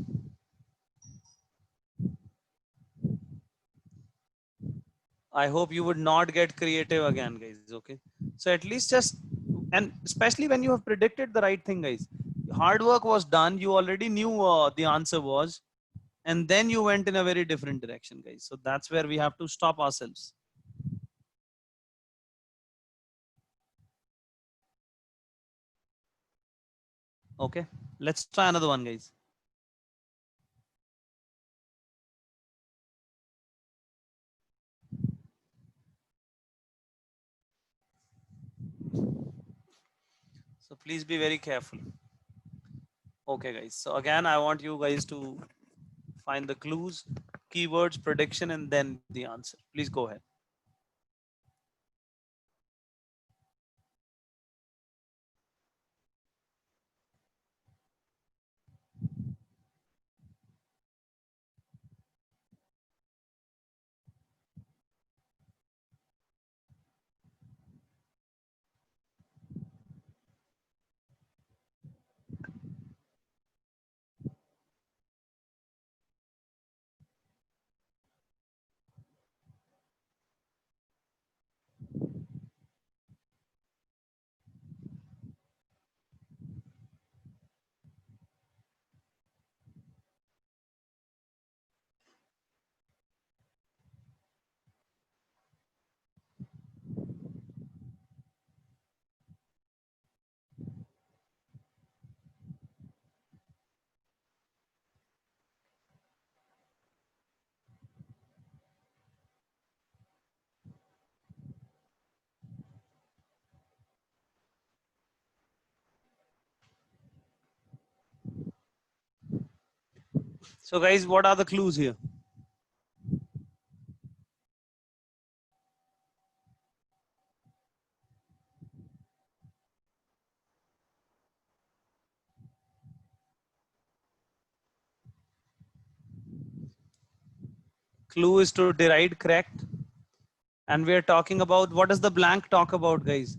I hope you would not get creative again, guys. Okay. So at least just, and especially when you have predicted the right thing, guys. Hard work was done. You already knew the answer was, and then you went in a very different direction, guys. So that's where we have to stop ourselves. Okay. Let's try another one, guys. So please be very careful. Okay, guys. So again, I want you guys to find the clues, keywords, prediction, and then the answer. Please go ahead. So guys, what are the clues here? Clue is to deride correct. And we're talking about, what does the blank talk about, guys?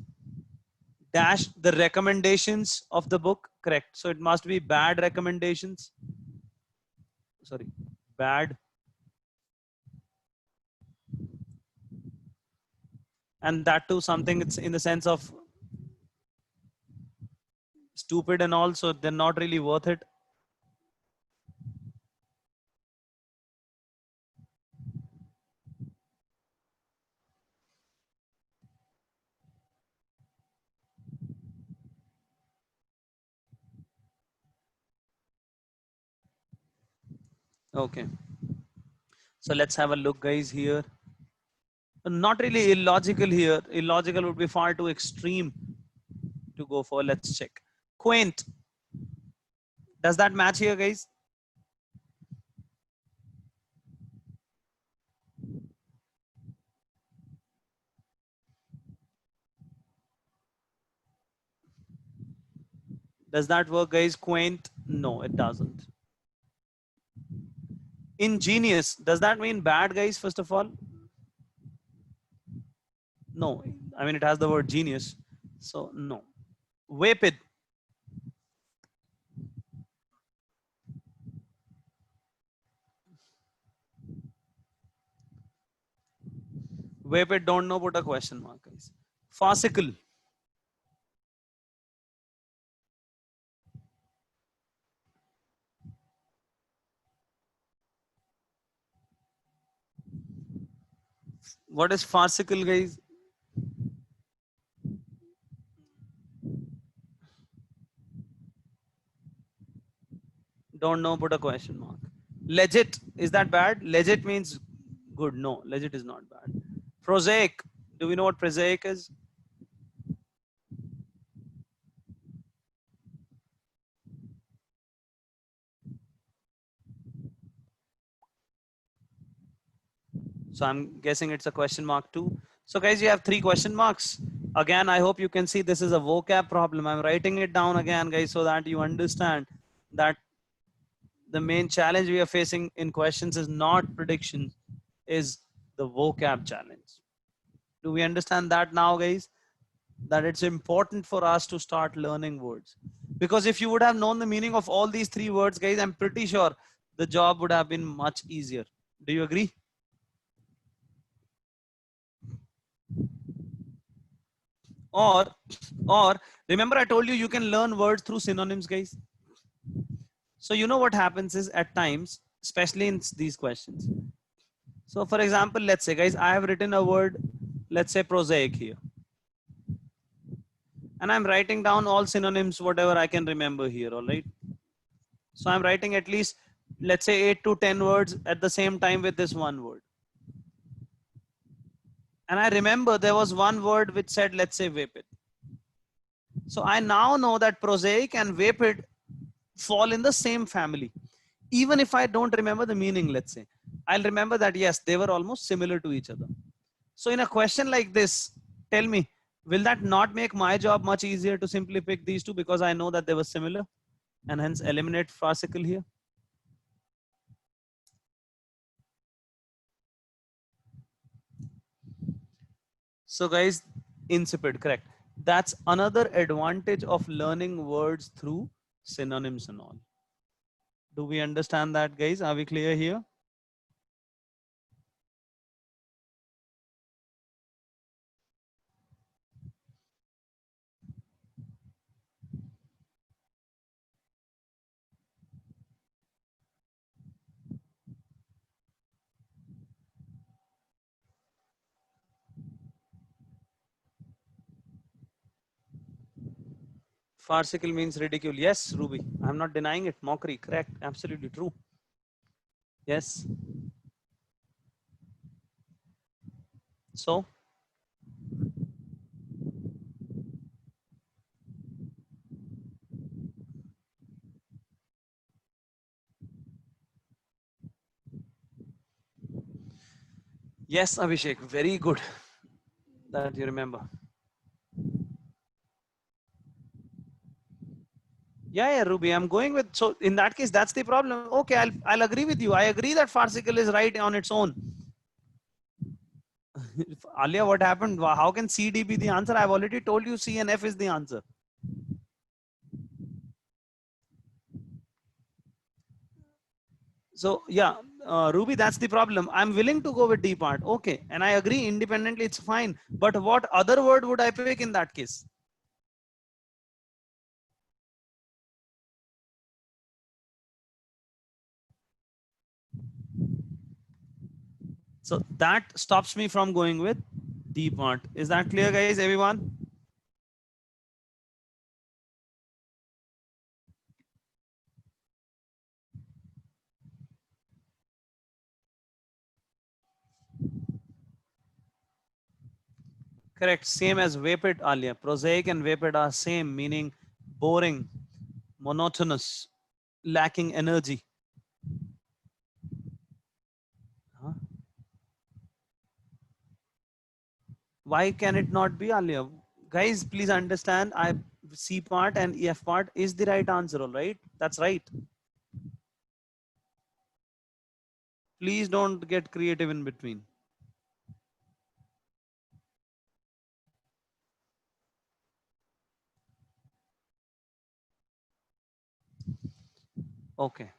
Dash the recommendations of the book, correct. So it must be bad recommendations. Sorry, bad. And that too something it's in the sense of stupid and all, so they're not really worth it. Okay, so let's have a look, guys, here. Not really illogical here. Illogical would be far too extreme to go for. Let's check. Quaint. Does that match here, guys? Does that work, guys? Quaint? No, it doesn't. Ingenious. Does that mean bad, guys, first of all? No. I mean, it has the word genius. So, no. Vapid. Vapid, don't know, put a question mark, guys. Farcical. What is farcical, guys? Don't know, put a question mark. Legit. Is that bad? Legit means good. No, legit is not bad. Prosaic. Do we know what prosaic is? So I'm guessing it's a question mark too. So guys, you have 3 question marks. Again, I hope you can see this is a vocab problem. I'm writing it down again, guys, so that you understand that the main challenge we are facing in questions is not prediction, is the vocab challenge. Do we understand that now, guys? That it's important for us to start learning words. Because if you would have known the meaning of all these 3 words, guys, I'm pretty sure the job would have been much easier. Do you agree? Or, or remember I told you you can learn words through synonyms, guys. So you know what happens is at times, especially in these questions. So for example, let's say, guys, I have written a word, let's say prosaic here. And I'm writing down all synonyms, whatever I can remember here, all right? So I'm writing at least, let's say 8 to 10 words at the same time with this one word. And I remember there was one word which said, let's say vapid. So I now know that prosaic and vapid fall in the same family. Even if I don't remember the meaning, let's say, I'll remember that yes, they were almost similar to each other. So in a question like this, tell me, will that not make my job much easier to simply pick these two because I know that they were similar and hence eliminate farcical here? So guys, insipid, correct. That's another advantage of learning words through synonyms and all. Do we understand that, guys? Are we clear here? Farcical means ridicule. Yes, Ruby. I'm not denying it. Mockery. Correct. Absolutely true. Yes. So, yes, Abhishek. Very good that you remember. Yeah, yeah, Ruby. I'm going with. So in that case, that's the problem. Okay, I'll agree with you. I agree that farcical is right on its own. Alia, what happened? How can CD be the answer? I've already told you C and F is the answer. So yeah, Ruby, that's the problem. I'm willing to go with D part. Okay, and I agree independently, it's fine. But what other word would I pick in that case? So that stops me from going with D part. Is that clear, guys? Everyone? Correct. Same as vapid, Alia. Prosaic and vapid are same, meaning boring, monotonous, lacking energy. Huh? Why can it not be, Alia? Guys, please understand. C part and EF part is the right answer, all right? That's right. Please don't get creative in between. Okay.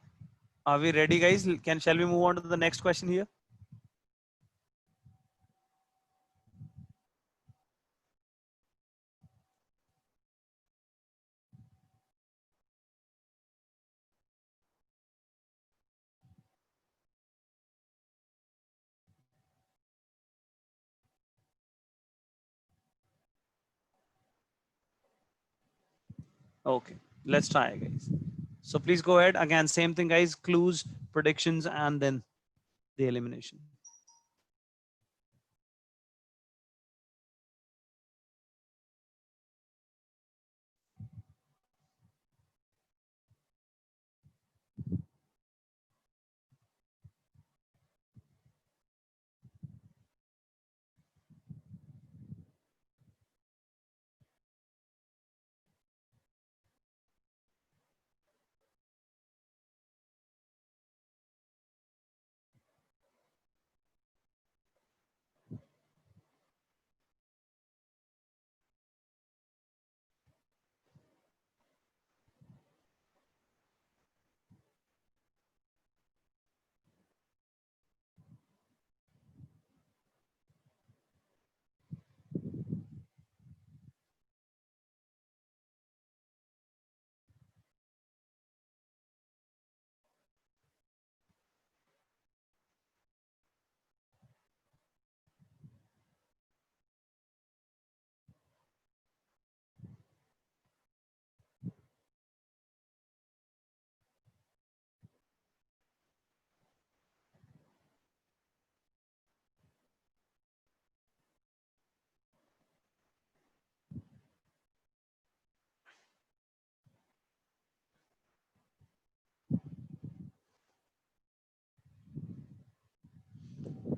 Are we ready, guys? Shall we move on to the next question here? Okay. Let's try, guys. So please go ahead. Again, same thing, guys. Clues, predictions, and then the elimination.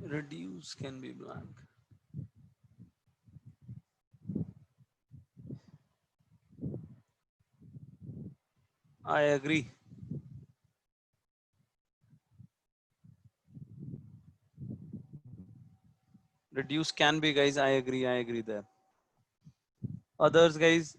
Reduce can be blank. I agree. Reduce can be, guys. I agree. I agree there. Others, guys.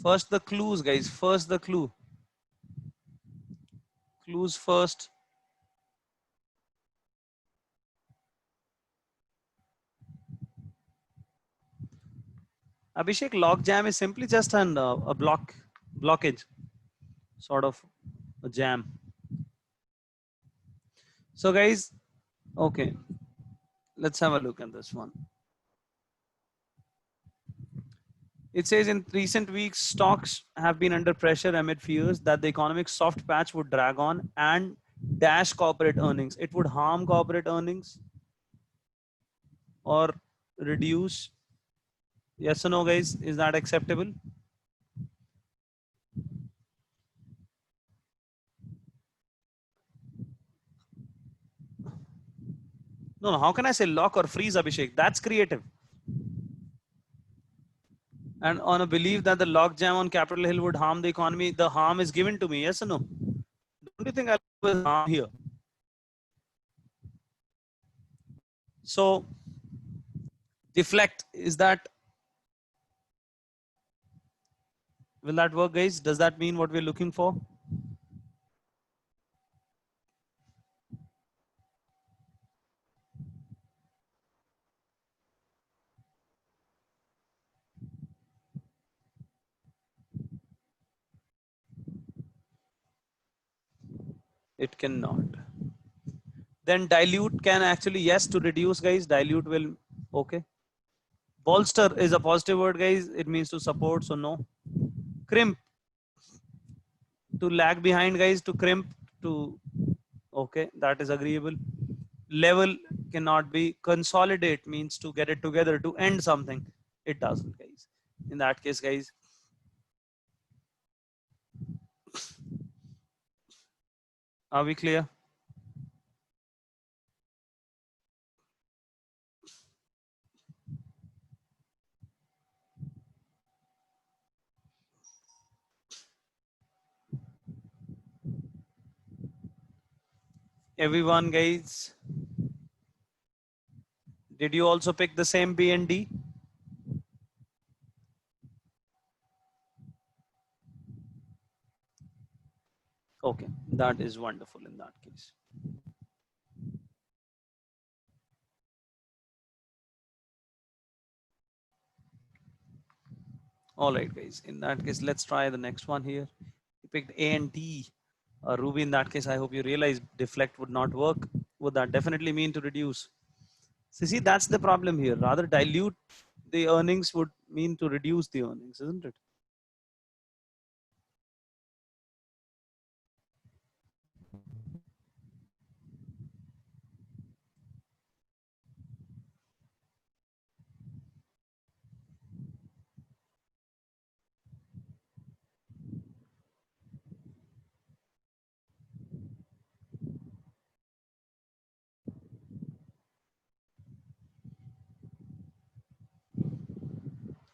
First the clues, guys. First the clue. Clues first. Abhishek, log jam is simply just a blockage, sort of a jam. So, guys, okay, let's have a look at this one. It says in recent weeks, stocks have been under pressure amid fears that the economic soft patch would drag on and dash corporate earnings. It would harm corporate earnings or reduce. Yes or no, guys? Is that acceptable? No, no. How can I say lock or freeze, Abhishek? That's creative. And on a belief that the logjam on Capitol Hill would harm the economy, the harm is given to me. Yes or no? Don't you think I will harm here? So deflect, is that, will that work, guys? Does that mean what we're looking for? It cannot. Then dilute can actually, yes, to reduce, guys. Dilute will, okay. Bolster is a positive word, guys. It means to support, so no. Crimp. to lag behind, guys, to crimp, to, okay, that is agreeable. Level cannot be. Consolidate means to get it together, to end something. It doesn't, guys. In that case, guys, are we clear? Everyone, guys, did you also pick the same B and D? Okay, that is wonderful in that case. All right, guys, in that case, let's try the next one here. You picked A and D. Ruby, in that case, I hope you realize deflect would not work. Would that definitely mean to reduce? So see, that's the problem here. Rather dilute the earnings would mean to reduce the earnings, isn't it?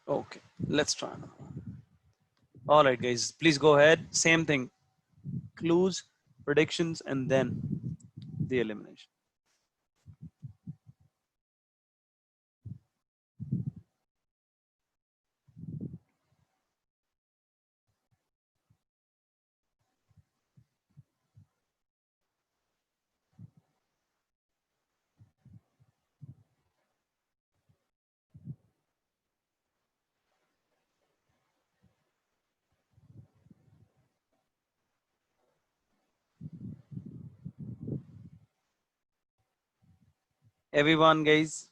Okay, let's try now. All right, guys, please go ahead. Same thing. Clues, predictions, and then the elimination. Everyone, guys.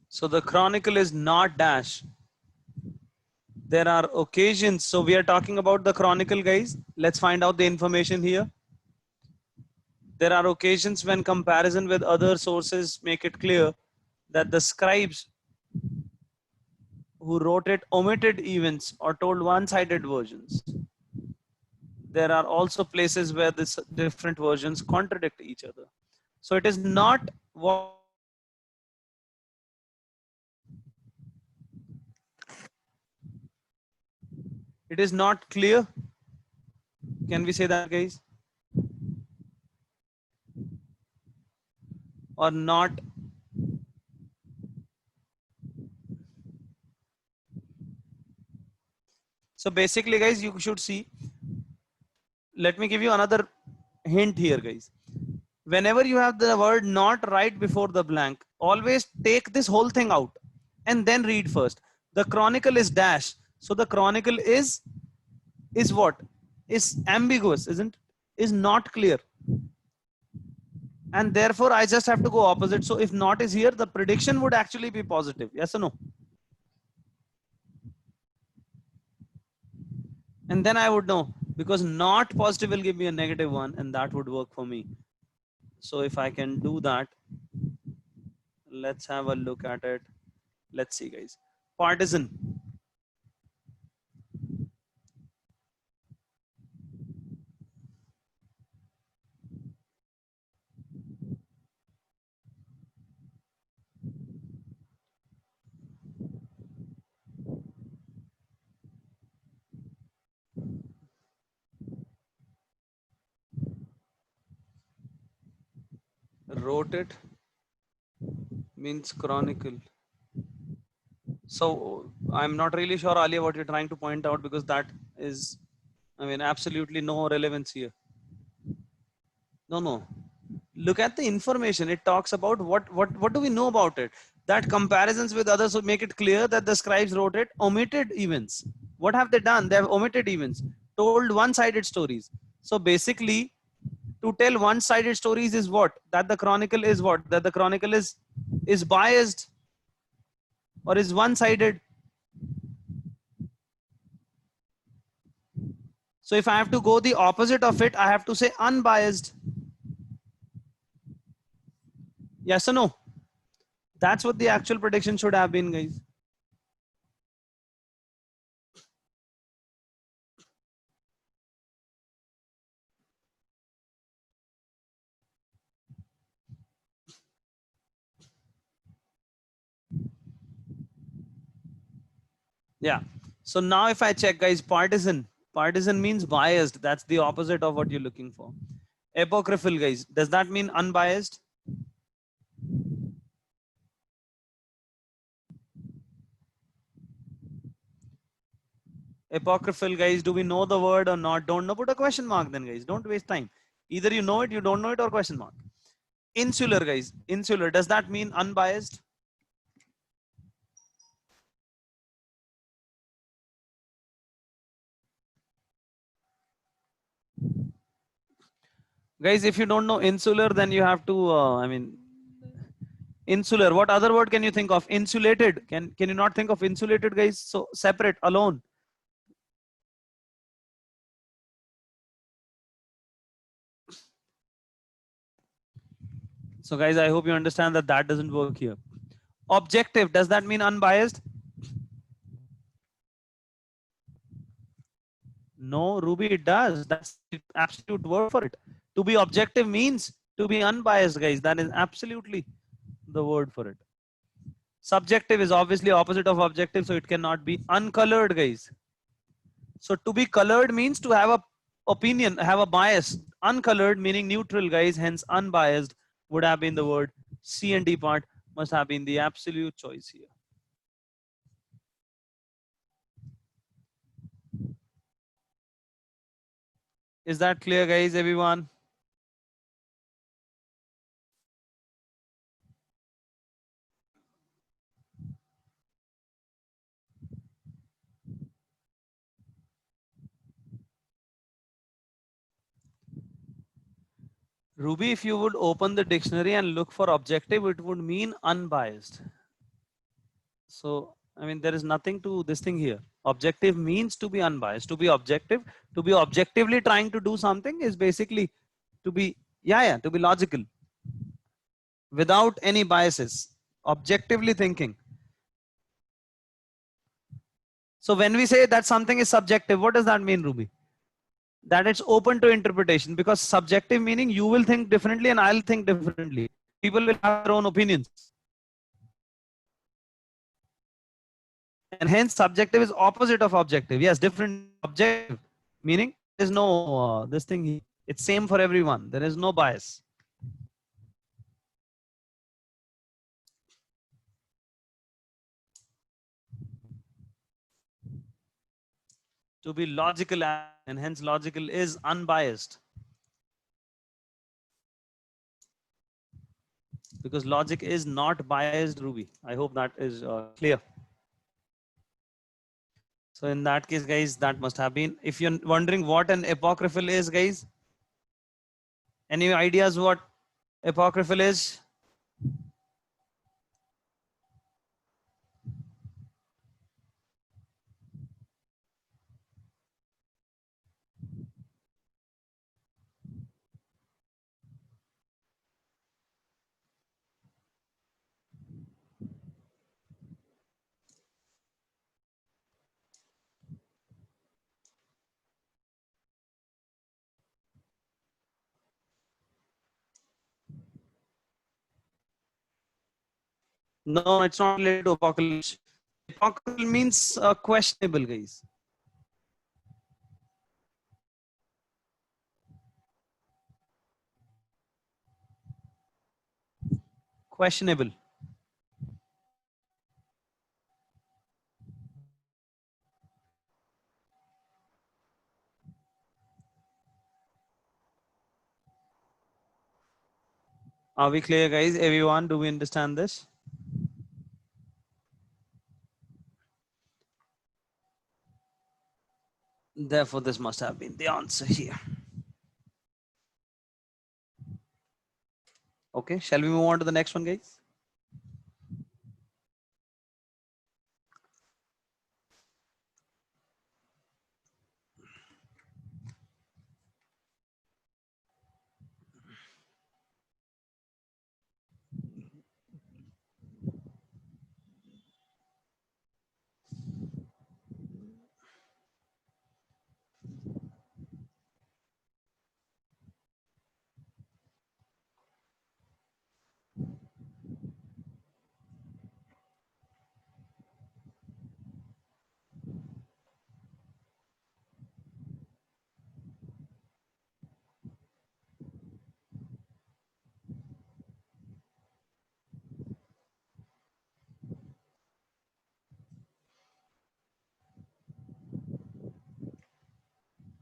So the chronicle is not dash. There are occasions. So we are talking about the chronicle, guys. Let's find out the information here. There are occasions when comparison with other sources make it clear that the scribes who wrote it omitted events or told one-sided versions. There are also places where these different versions contradict each other. So it is not what it is not clear. Can we say that, guys? Or not? So basically, guys, you should see. Let me give you another hint here, guys. Whenever you have the word not right before the blank, always take this whole thing out and then read first. The chronicle is dash. So the chronicle is what? Is ambiguous, isn't? Is not clear. And therefore, I just have to go opposite. So if not is here, the prediction would actually be positive. Yes or no? And then I would know, because not positive will give me a negative one, and that would work for me. So if I can do that, let's have a look at it. Let's see, guys. Partisan. Wrote it means chronicle. So I'm not really sure, Alia, what you're trying to point out, because that is, I mean, absolutely no relevance here. No. Look at the information. It talks about what do we know about it? That comparisons with others would make it clear that the scribes wrote it, omitted events. What have they done? They have omitted events, told one-sided stories. So basically, to tell one-sided stories is what? That the chronicle is what? That the chronicle is biased or is one-sided. So if I have to go the opposite of it, I have to say unbiased. Yes or no? That's what the actual prediction should have been, guys. Yeah. So now if I check, guys, partisan means biased. That's the opposite of what you're looking for. Apocryphal, guys, does that mean unbiased? Apocryphal, guys, do we know the word or not? Don't know, put a question mark then, guys. Don't waste time. Either you know it, you don't know it, or question mark. Insular, guys, insular, does that mean unbiased? Guys, if you don't know insular, then you have to insular, what other word can you think of? Insulated, can you not think of insulated, guys? So separate, alone. So guys, I hope you understand that that doesn't work here. Objective, does that mean unbiased? No, Ruby, it does. That's the absolute word for it. To be objective means to be unbiased, guys. That is absolutely the word for it. Subjective is obviously opposite of objective, so it cannot be. Uncolored, guys. So to be colored means to have a opinion, have a bias. Uncolored meaning neutral, guys. Hence unbiased would have been the word. C and D part must have been the absolute choice here. Is that clear, guys, everyone? Ruby, if you would open the dictionary and look for objective, it would mean unbiased. So, I mean, there is nothing to this thing here. Objective means to be unbiased. To be objective, to be objectively trying to do something is basically to be, to be logical without any biases, objectively thinking. So when we say that something is subjective, what does that mean, Ruby? That it's open to interpretation, because subjective meaning you will think differently and I'll think differently. People will have their own opinions. And hence subjective is opposite of objective. Yes, different. Objective meaning there's no this thing. It's same for everyone. There is no bias. To be logical, and hence logical is unbiased. Because logic is not biased, Ruby. I hope that is clear. So in that case, guys, that must have been. If you're wondering what an apocryphal is, guys, any ideas what apocryphal is? No, it's not related to apocalypse. Apocryphal means questionable, guys. Questionable. Are we clear, guys? Everyone, do we understand this? Therefore, this must have been the answer here. Okay, shall we move on to the next one, guys?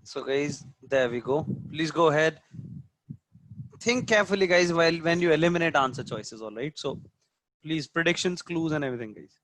So guys, there we go. Please go ahead. Think carefully, guys, while when you eliminate answer choices, all right? So please, predictions, clues, and everything, guys.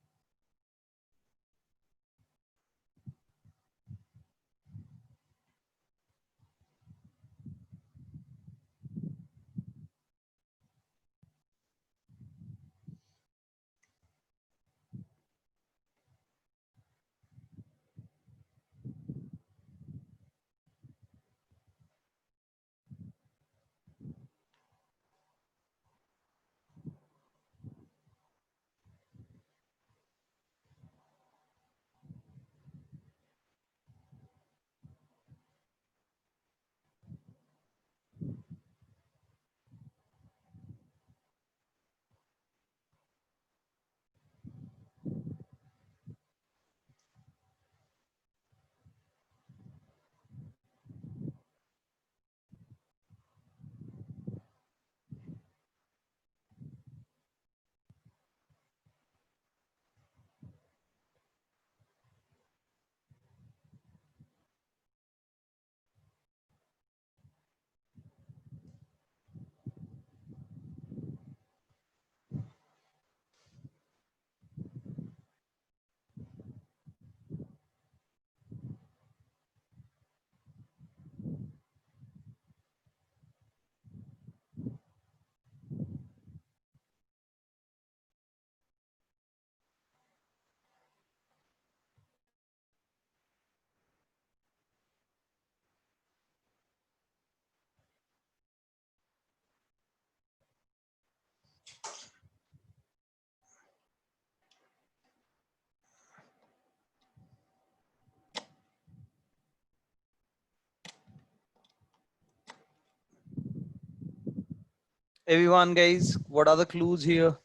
Everyone, guys, what are the clues here?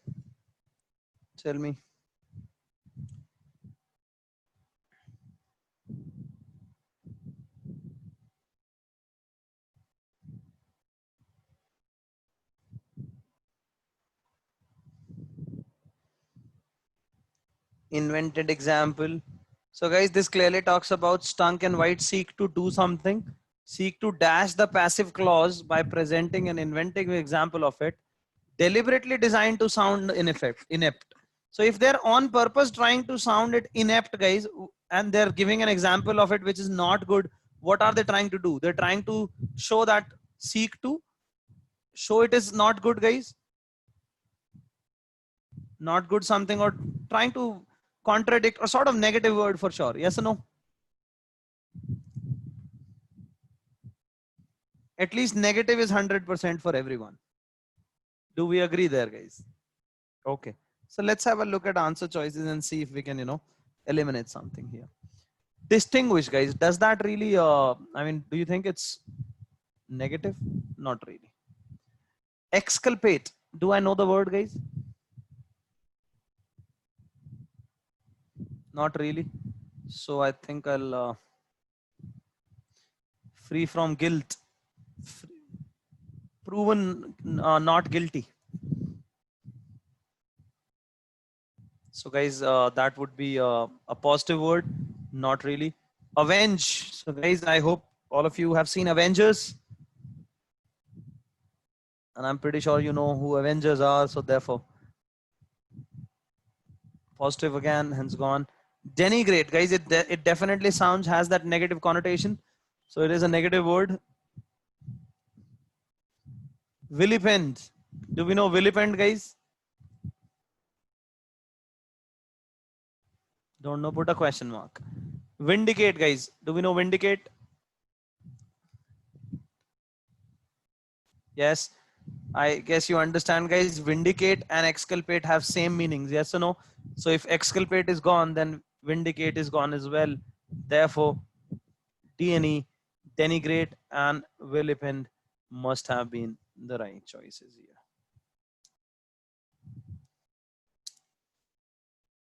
Tell me. Invented example. So guys, this clearly talks about Stunk and White seek to do something, seek to dash the passive clause by presenting an inventive example of it, deliberately designed to sound inept. So if they're on purpose trying to sound it inept, guys, and they're giving an example of it which is not good, what are they trying to do? They're trying to show that, seek to show it is not good, guys, not good something, or trying to contradict, or sort of negative word for sure. Yes or no? At least negative is 100% for everyone. Do we agree there, guys? Okay. So let's have a look at answer choices and see if we can, eliminate something here. Distinguish, guys. Does that really, I mean, do you think it's negative? Not really. Exculpate. Do I know the word, guys? Not really. So I think I'll free from guilt. Proven not guilty. So guys, that would be a positive word. Not really. Avenge. So guys, I hope all of you have seen Avengers. And I'm pretty sure you know who Avengers are. So therefore, positive again, hence gone. Denigrate, guys, it definitely sounds, has that negative connotation. So it is a negative word. Vilipend. Do we know vilipend, guys? Don't know, put a question mark. Vindicate, guys. Do we know vindicate? Yes. I guess you understand, guys. Vindicate and exculpate have same meanings. Yes or no? So if exculpate is gone, then vindicate is gone as well. Therefore, DNE, denigrate, and vilipend must have been the right choices here.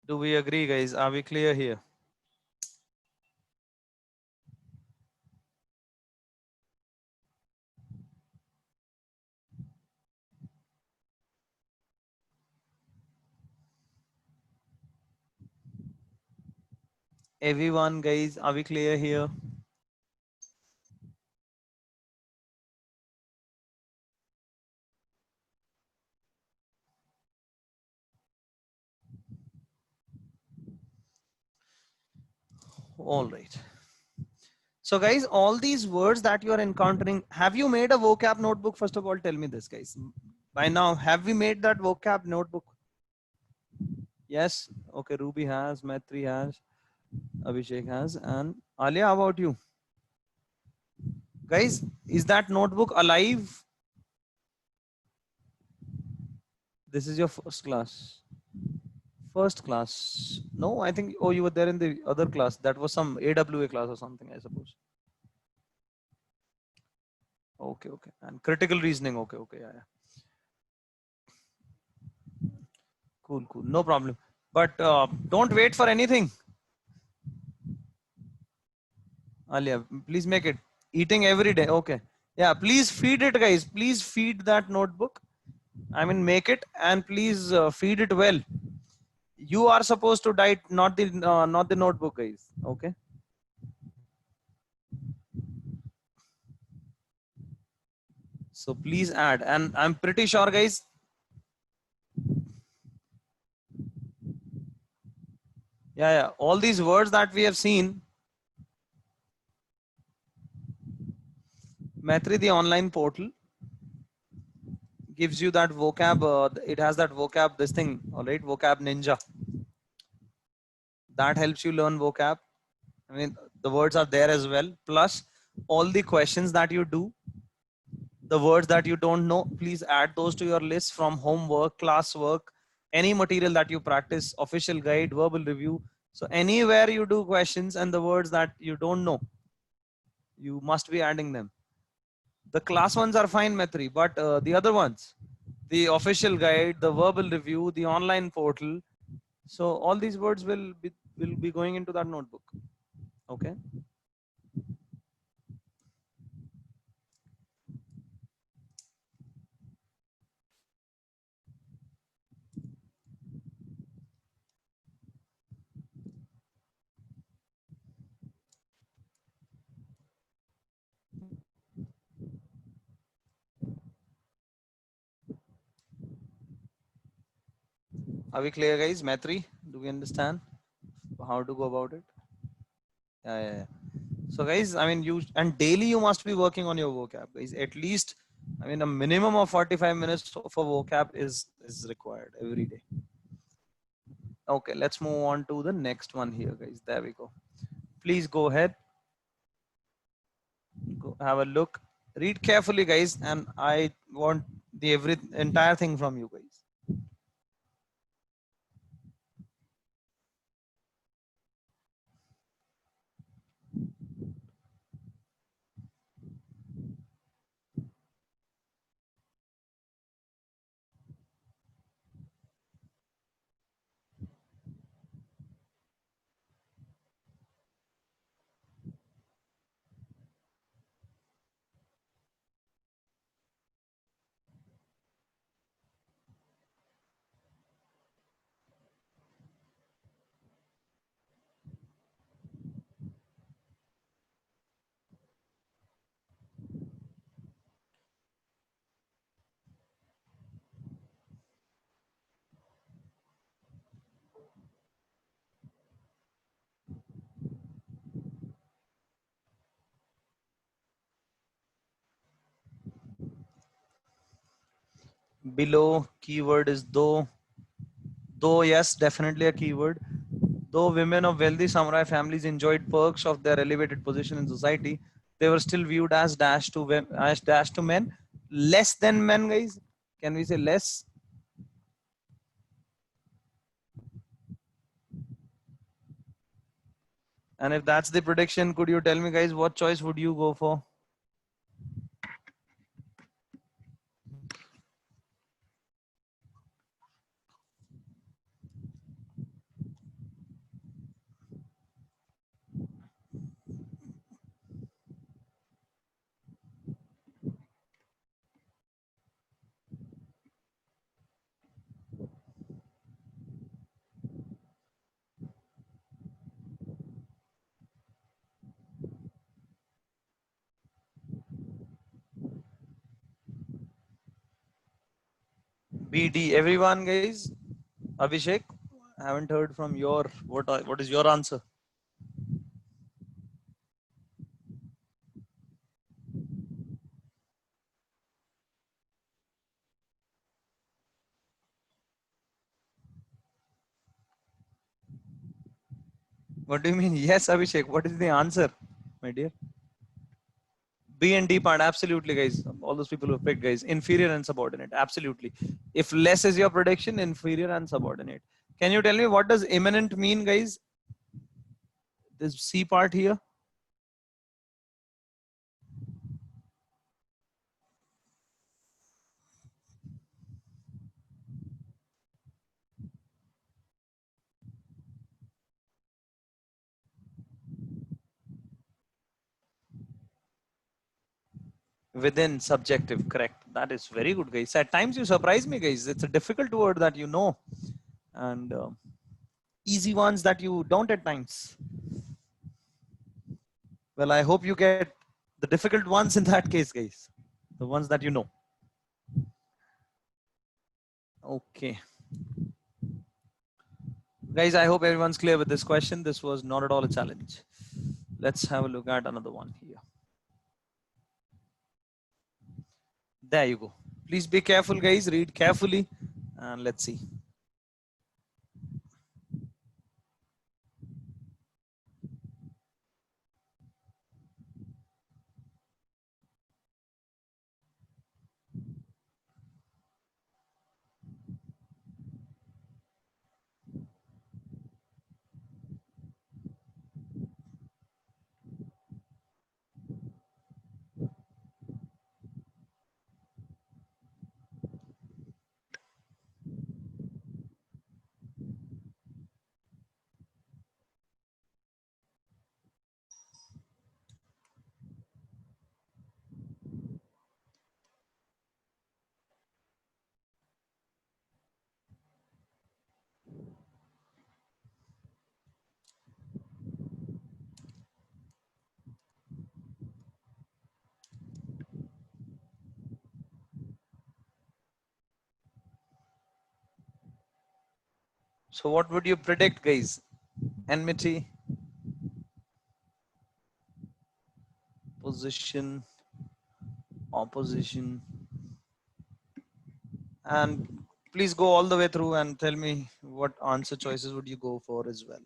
Do we agree, guys? Are we clear here? Everyone, guys, are we clear here? All right. So guys, all these words that you are encountering, have you made a vocab notebook? First of all, tell me this, guys. By now, have we made that vocab notebook? Yes. Okay, Ruby has, Maitri has, Abhishek has, and Alia, how about you? Guys, is that notebook alive? This is your first class. First class. No, I think, oh, you were there in the other class. That was some AWA class or something, I suppose. Okay, okay. And critical reasoning. Okay, okay. Yeah, yeah. Cool, cool. No problem. But don't wait for anything. Alia, please make it. Eating every day. Okay. Yeah, please feed it, guys. Please feed that notebook. I mean, make it and please feed it well. You are supposed to diet, not the notebook, guys. Okay. So please add. And I'm pretty sure, guys. Yeah, yeah. All these words that we have seen, Maitri, the online portal, gives you that vocab. It has that vocab, this thing, all right, vocab ninja. That helps you learn vocab. I mean, the words are there as well. Plus, all the questions that you do, the words that you don't know, please add those to your list from homework, classwork, any material that you practice, official guide, verbal review. So anywhere you do questions and the words that you don't know, you must be adding them. The class ones are fine, Maitri, but the other ones, the official guide, the verbal review, the online portal. So all these words will be going into that notebook. Okay. Are we clear, guys? Maitri, do we understand how to go about it? Yeah, yeah, yeah. So guys, I mean, you and daily you must be working on your vocab, guys. At least, I mean, a minimum of 45 minutes for vocab is required every day. Okay, let's move on to the next one here, guys. There we go. Please go ahead, go have a look, read carefully, guys, and I want the entire thing from you, guys. Below keyword is though. Though, yes, definitely a keyword. Though women of wealthy samurai families enjoyed perks of their elevated position in society, they were still viewed as dash to men, less than men, guys. Can we say less? And if that's the prediction, could you tell me, guys, what choice would you go for? BD. Everyone, guys. Abhishek, I haven't heard from your what is your answer? What do you mean? Yes, Abhishek. What is the answer, my dear? B and D part, absolutely, guys. All those people who picked, guys, inferior and subordinate, absolutely. If less is your prediction, inferior and subordinate. Can you tell me what does imminent mean, guys? This C part here. Within subjective, correct. That is very good, guys. At times you surprise me, guys. It's a difficult word that you know, and easy ones that you don't at times. Well, I hope you get the difficult ones in that case, guys. The ones that you know. Okay. Guys, I hope everyone's clear with this question. This was not at all a challenge. Let's have a look at another one here. There you go. Please be careful, guys. Read carefully and let's see. So what would you predict, guys? Enmity, position, opposition, and please go all the way through and tell me what answer choices would you go for as well.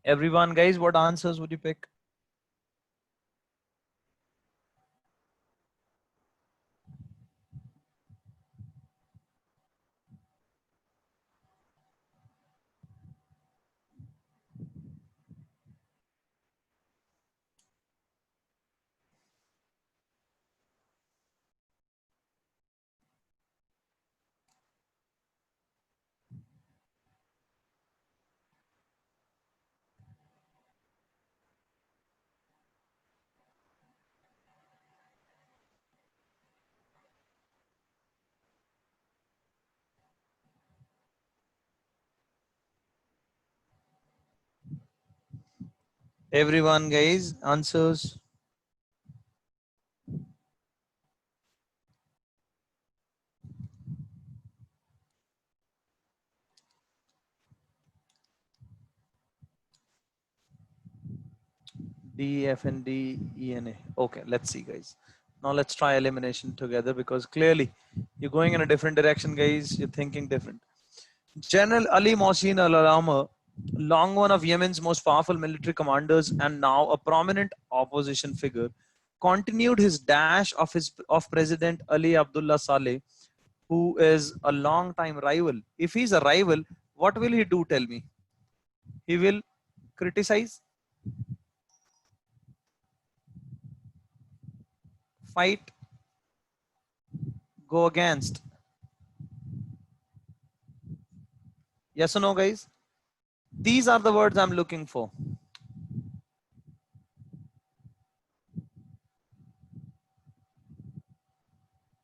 Everyone, guys, what answers would you pick? Everyone, guys, answers. D, F, and D, E, and A. Okay, let's see, guys. Now let's try elimination together because clearly you're going in a different direction, guys. You're thinking different. General Ali Mohsin al-Alama, long one of Yemen's most powerful military commanders and now a prominent opposition figure, continued his dash of President Ali Abdullah Saleh, who is a long-time rival. If he's a rival, what will he do? Tell me. He will criticize, fight, go against. Yes or no, guys? These are the words I'm looking for.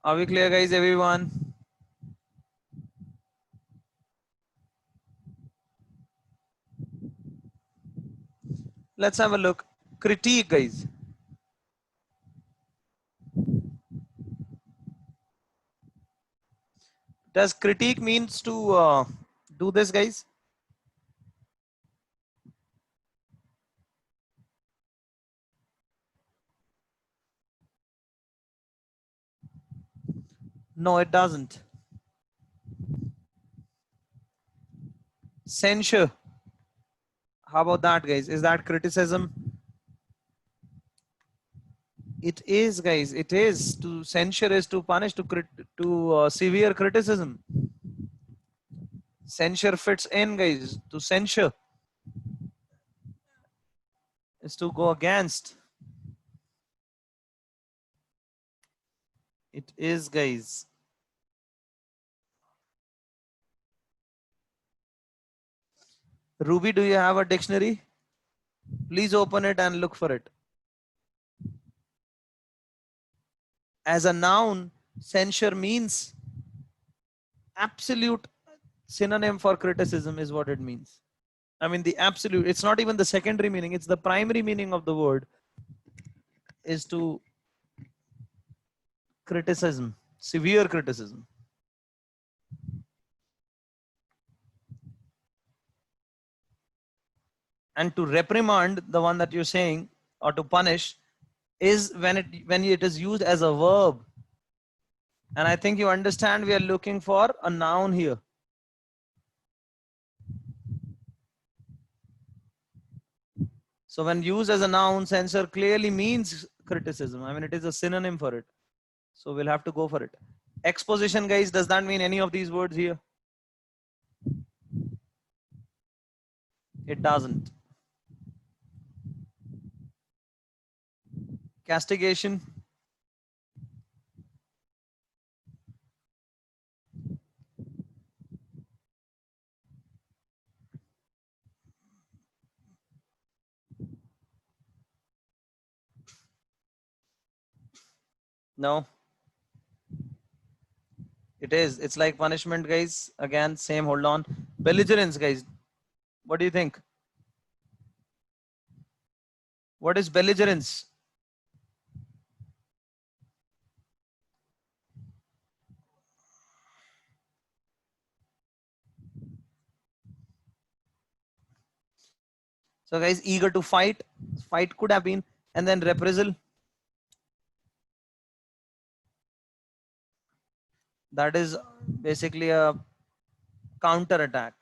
Are we clear, guys? Everyone? Let's have a look. Critique, guys. Does critique means to do this, guys? No, it doesn't. Censure. How about that, guys? Is that criticism? It is, guys. It is. To censure is to punish, to severe criticism. Censure fits in, guys. To censure is to go against. It is, guys. Ruby, do you have a dictionary? Please open it and look for it. As a noun, censure means absolute synonym for criticism is what it means. I mean, the absolute, it's not even the secondary meaning, it's the primary meaning of the word is to criticism, severe criticism. And to reprimand, the one that you're saying, or to punish, is when it is used as a verb. And I think you understand we are looking for a noun here. So when used as a noun, censor clearly means criticism. I mean, it is a synonym for it. So we'll have to go for it. Exposition, guys, does that mean any of these words here? It doesn't. Castigation. No. It is. It's like punishment, guys. Again, same. Hold on. Belligerence, guys. What do you think? What is belligerence? So, guys, eager to fight. Fight could have been. And then reprisal. That is basically a counter attack.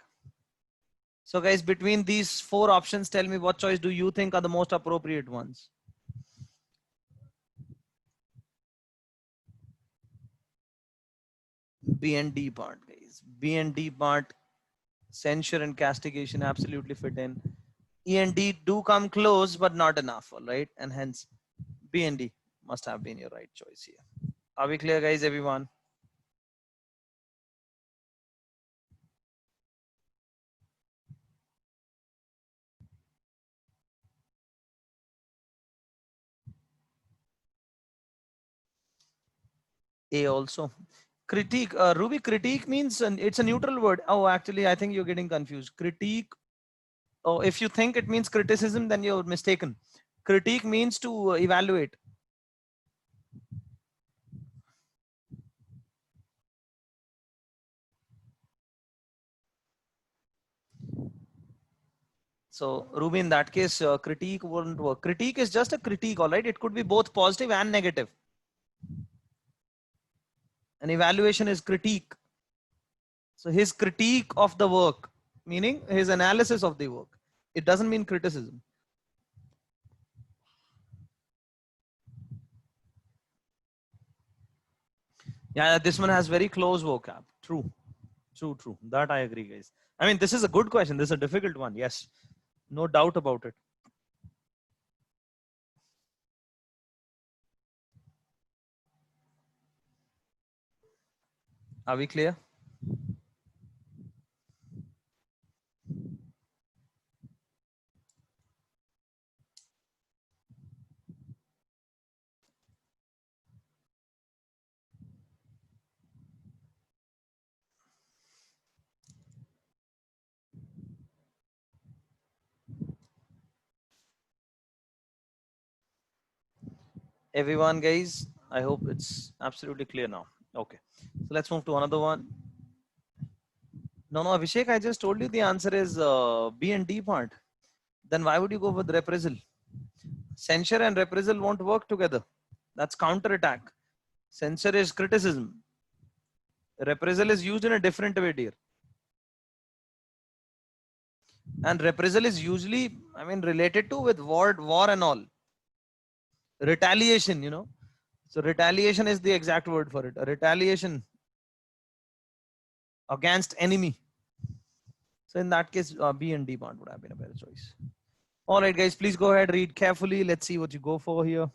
So, guys, between these four options, tell me what choice do you think are the most appropriate ones? B and D part, guys. B and D part, censure and castigation absolutely fit in. E and D do come close, but not enough, all right? And hence, B and D must have been your right choice here. Are we clear, guys, everyone? A also. Critique, Ruby, critique means it's a neutral word. Oh, actually, I think you're getting confused. Critique, Oh, if you think it means criticism, then you're mistaken. Critique means to evaluate. So Ruby, in that case, critique wouldn't work. Critique is just a critique, all right? It could be both positive and negative. An evaluation is critique. So his critique of the work, meaning his analysis of the work. It doesn't mean criticism. Yeah, this one has very close vocab. True, true, true. That I agree, guys. I mean, this is a good question. This is a difficult one. Yes, no doubt about it. Are we clear? Everyone, guys, I hope it's absolutely clear now. Okay, so let's move to another one. No, no, Abhishek, I just told you the answer is B and D part. Then why would you go with reprisal? Censure and reprisal won't work together. That's counterattack. Censure is criticism. Reprisal is used in a different way, dear. And reprisal is usually, I mean, related to with war and all. Retaliation, you know. So retaliation is the exact word for it. A retaliation against enemy. So in that case, B and D part would have been a better choice. All right, guys, please go ahead, read carefully. Let's see what you go for here.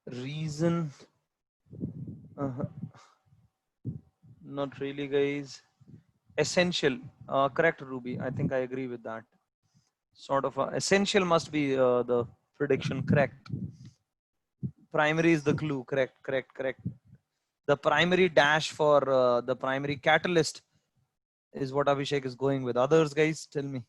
Reason. Uh, not really, guys. Essential. Correct, Ruby. I think I agree with that. Sort of essential must be the prediction. Correct. Primary is the clue. Correct, correct, correct. The primary dash for the primary catalyst is what Abhishek is going with. Others, guys, tell me.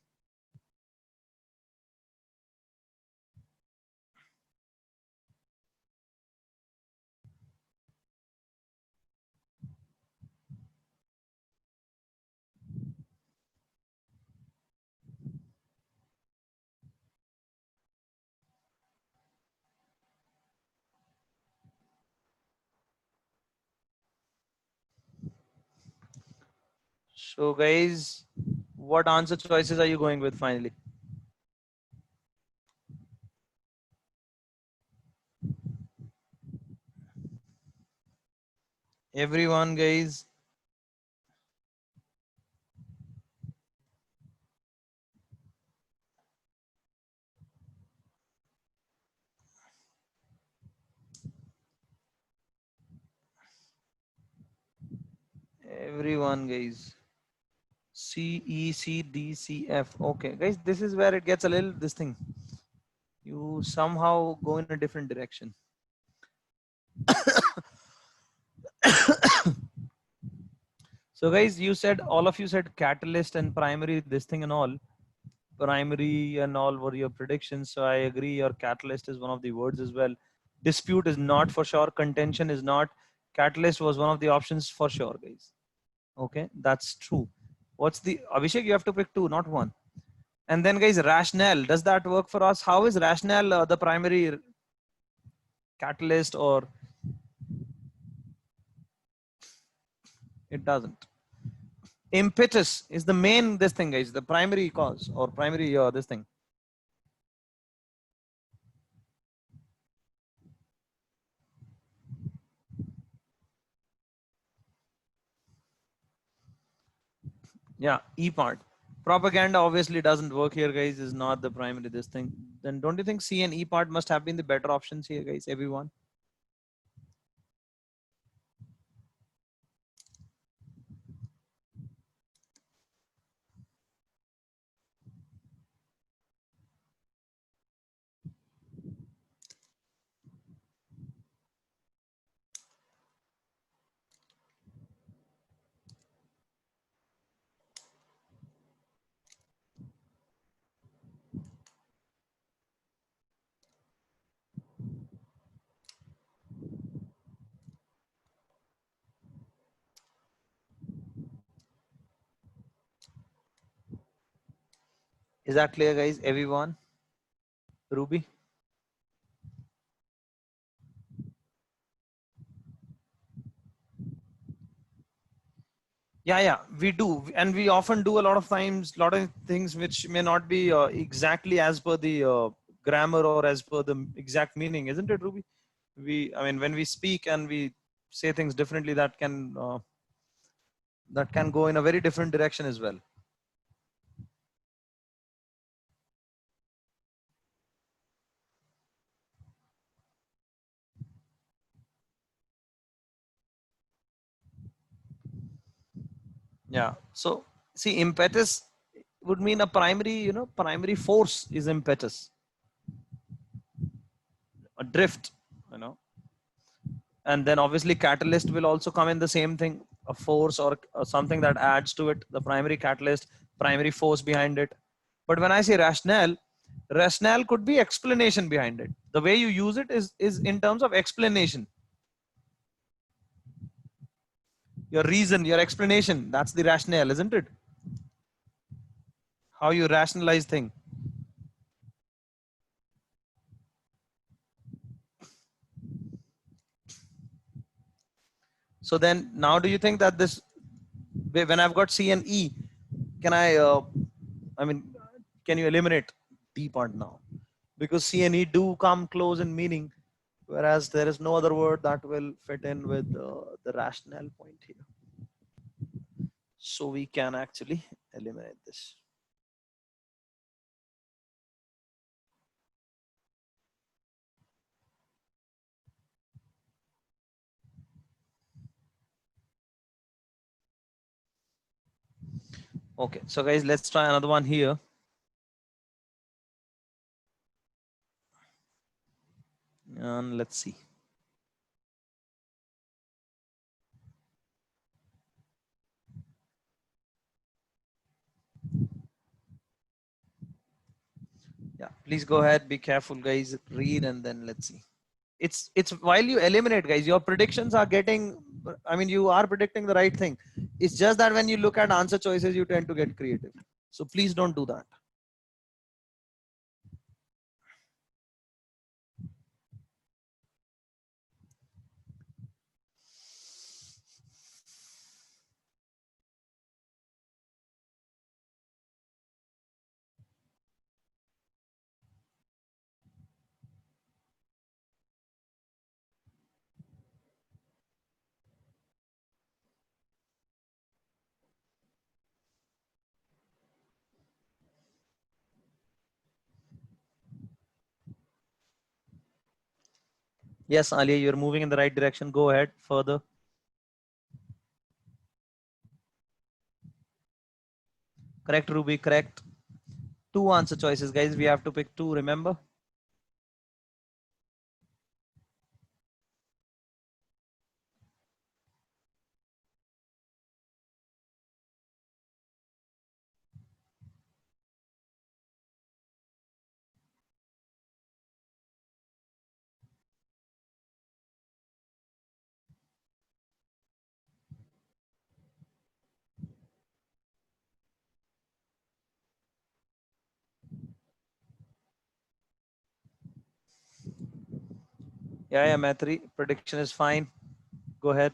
So, guys, what answer choices are you going with finally? Everyone, guys. Everyone, guys. C, E, C, D, C, F. Okay, guys, this is where it gets a little this thing. You somehow go in a different direction. So, guys, you said all of you said catalyst and primary, this thing and all. primary and all were your predictions. So I agree your catalyst is one of the words as well. Dispute is not for sure. Contention is not. Catalyst was one of the options for sure, guys. Okay, that's true. What's the Abhishek? You have to pick two, not one. And then, guys, rationale. Does that work for us? How is rationale the primary catalyst, or it doesn't? Impetus is the main this thing, guys. The primary cause or primary this thing. Yeah, E part. Propaganda obviously doesn't work here, guys. Is not the primary this thing. Then don't you think C and E part must have been the better options here, guys? Everyone. Is that clear, guys? Everyone. Ruby. Yeah, we do, and we often do a lot of times, lot of things which may not be exactly as per the grammar or as per the exact meaning, isn't it, Ruby? I mean, when we speak and we say things differently, that can go in a very different direction as well. Yeah. So see, impetus would mean a primary, primary force is impetus, a drift, you know. And then obviously catalyst will also come in the same thing, a force or something that adds to it, the primary catalyst, primary force behind it. But when I say rationale could be explanation behind it. The way you use it is in terms of explanation, your reason, your explanation. That's the rationale, isn't it? How you rationalize thing. So then now do you think that this, when I've got C and E, can I mean, can you eliminate D part now? Because C and E do come close in meaning, whereas there is no other word that will fit in with the rationale point here. So we can actually eliminate this. Okay, so guys, let's try another one here. And let's see. Yeah, please go ahead. Be careful, guys. Read and then let's see. It's while you eliminate, guys, your predictions are getting. I mean, you are predicting the right thing. It's just that when you look at answer choices, you tend to get creative. So please don't do that. Yes, Alia, you're moving in the right direction. Go ahead further. Correct, Ruby, correct. Two answer choices, guys. We have to pick two, remember? Yeah, Maitri, prediction is fine. Go ahead.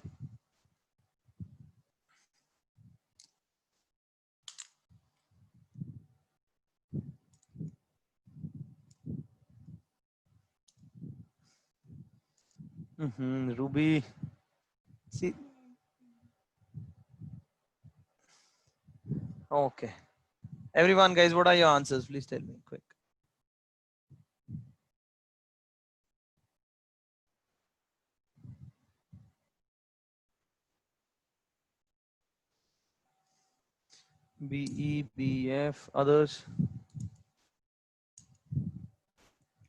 Ruby, see, okay. Everyone, guys, what are your answers? Please tell me quick. B, E, B, F, others.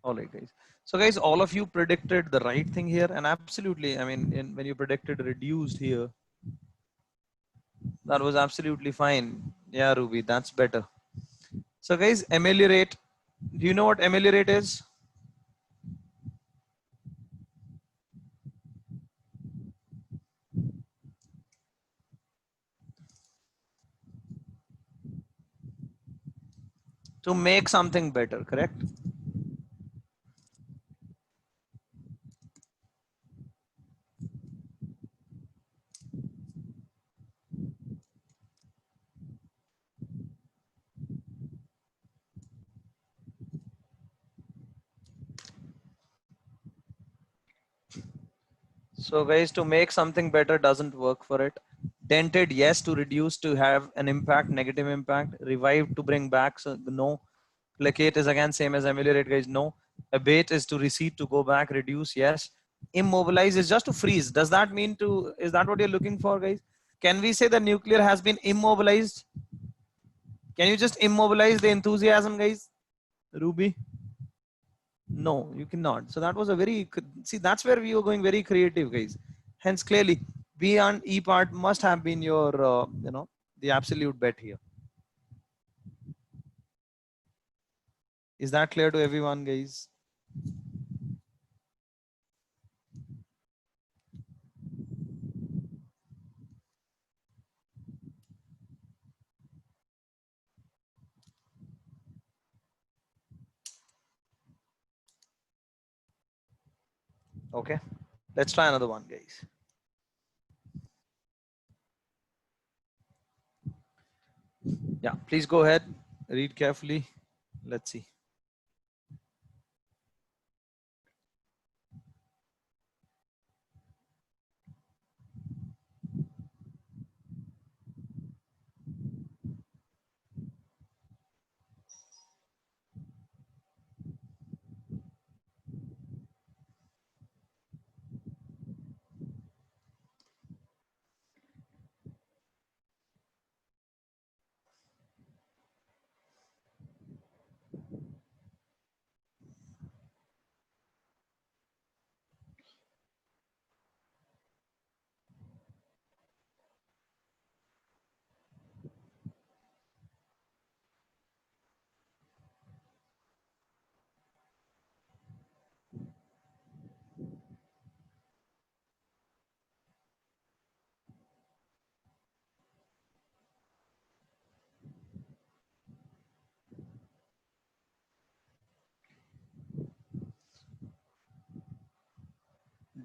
All right, guys. So, guys, all of you predicted the right thing here, and absolutely, I mean, when you predicted reduced here, that was absolutely fine. Yeah, Ruby, that's better. So, guys, ameliorate. Do you know what ameliorate is? To make something better, correct? So guys, to make something better doesn't work for it. Dented, yes, to reduce, to have an impact, negative impact. Revive, to bring back, so no. Placate is again same as ameliorate, guys, no. Abate is to recede, to go back. Reduce, yes. Immobilize is just to freeze. Does that mean to, is that what you're looking for, guys? Can we say the nuclear has been immobilized? Can you just immobilize the enthusiasm, guys? Ruby? No, you cannot. So that was a very, see, that's where we were going very creative, guys. Hence, clearly, B and E part must have been your, the absolute bet here. Is that clear to everyone, guys? Okay, let's try another one, guys. Yeah, please go ahead, read carefully. Let's see.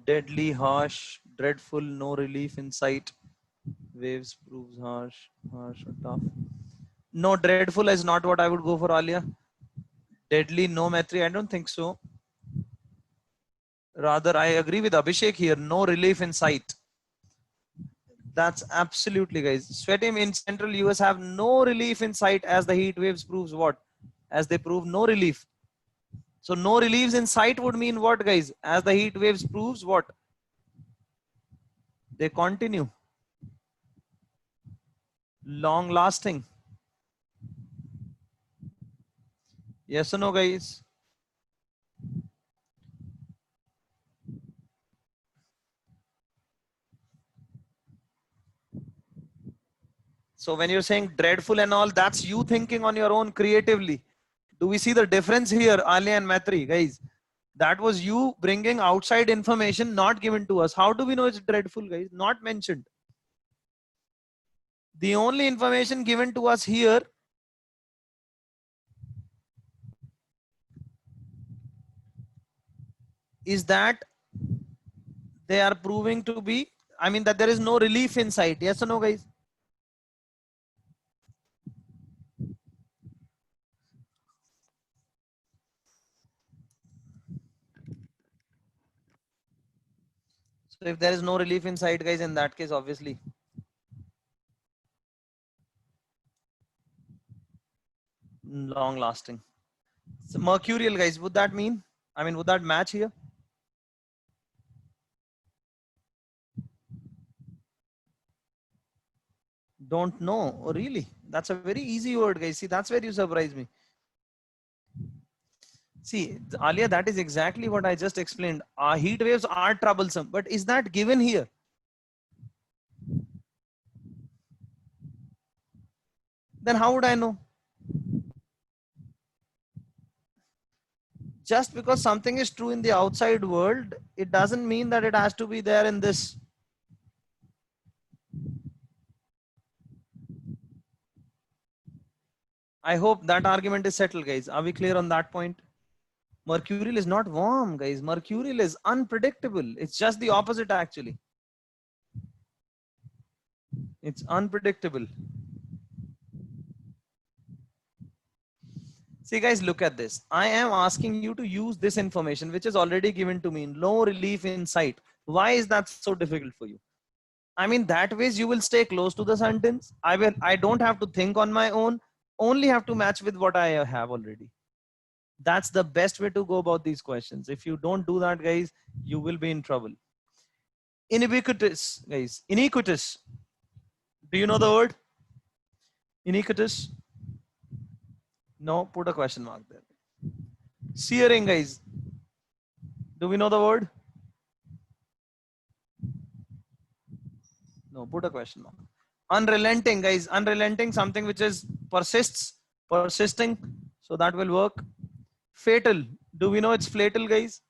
Deadly, harsh, dreadful, no relief in sight. Waves proves harsh, harsh or tough. No, dreadful is not what I would go for, Alia. Deadly, no, Maitri, I don't think so. Rather, I agree with Abhishek here. No relief in sight. That's absolutely, guys. Sweatim in central US have no relief in sight, as the heat waves proves what? As they prove no relief. So no reliefs in sight would mean what, guys? As the heat waves proves what? They continue. Long lasting. Yes or no, guys? So when you're saying dreadful and all, that's you thinking on your own creatively. Do we see the difference here, Ali and Matri, guys? That was you bringing outside information not given to us. How do we know it's dreadful, guys? Not mentioned. The only information given to us here is that they are proving to be, I mean, that there is no relief in sight. Yes or no, guys? So if there is no relief in sight, guys, in that case, obviously, long lasting. So mercurial, guys, would that mean, I mean, would that match here? Don't know. Oh, really? That's a very easy word, guys. See, that's where you surprise me. See, Alia, that is exactly what I just explained. Heat waves are troublesome, but is that given here? Then how would I know? Just because something is true in the outside world, it doesn't mean that it has to be there in this. I hope that argument is settled, guys. Are we clear on that point? Mercurial is not warm, guys. Mercurial is unpredictable. It's just the opposite, actually. It's unpredictable. See, guys, look at this. I am asking you to use this information, which is already given to me. No relief in sight. Why is that so difficult for you? I mean, that ways you will stay close to the sentence. I don't have to think on my own. Only have to match with what I have already. That's the best way to go about these questions. If you don't do that, guys, you will be in trouble. Iniquitous, guys. Iniquitous. Do you know the word? Iniquitous? No, put a question mark there. Searing, guys. Do we know the word? No, put a question mark. Unrelenting, guys. Unrelenting, something which is persists, persisting. So that will work. Fatal. Do we know it's fatal, guys?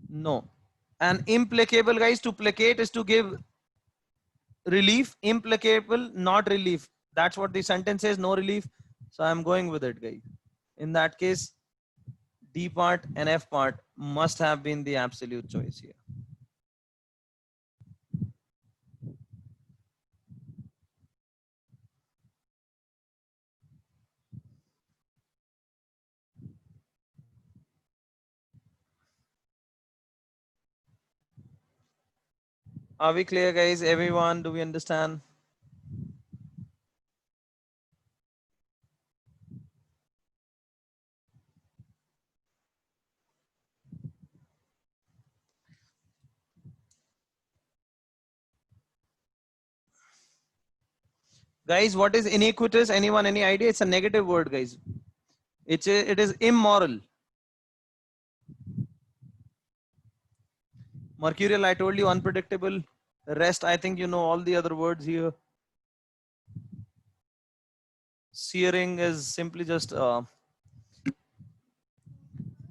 No. And implacable, guys. To placate is to give relief. Implacable, not relief. That's what the sentence says, no relief. So I'm going with it, guys. In that case, D part and F part must have been the absolute choice here. Are we clear, guys? Everyone, do we understand? Guys, what is iniquitous? Anyone, any idea? It's a negative word, guys. It is immoral. Mercurial, I told you, unpredictable. Rest, I think you know all the other words here. Searing is simply just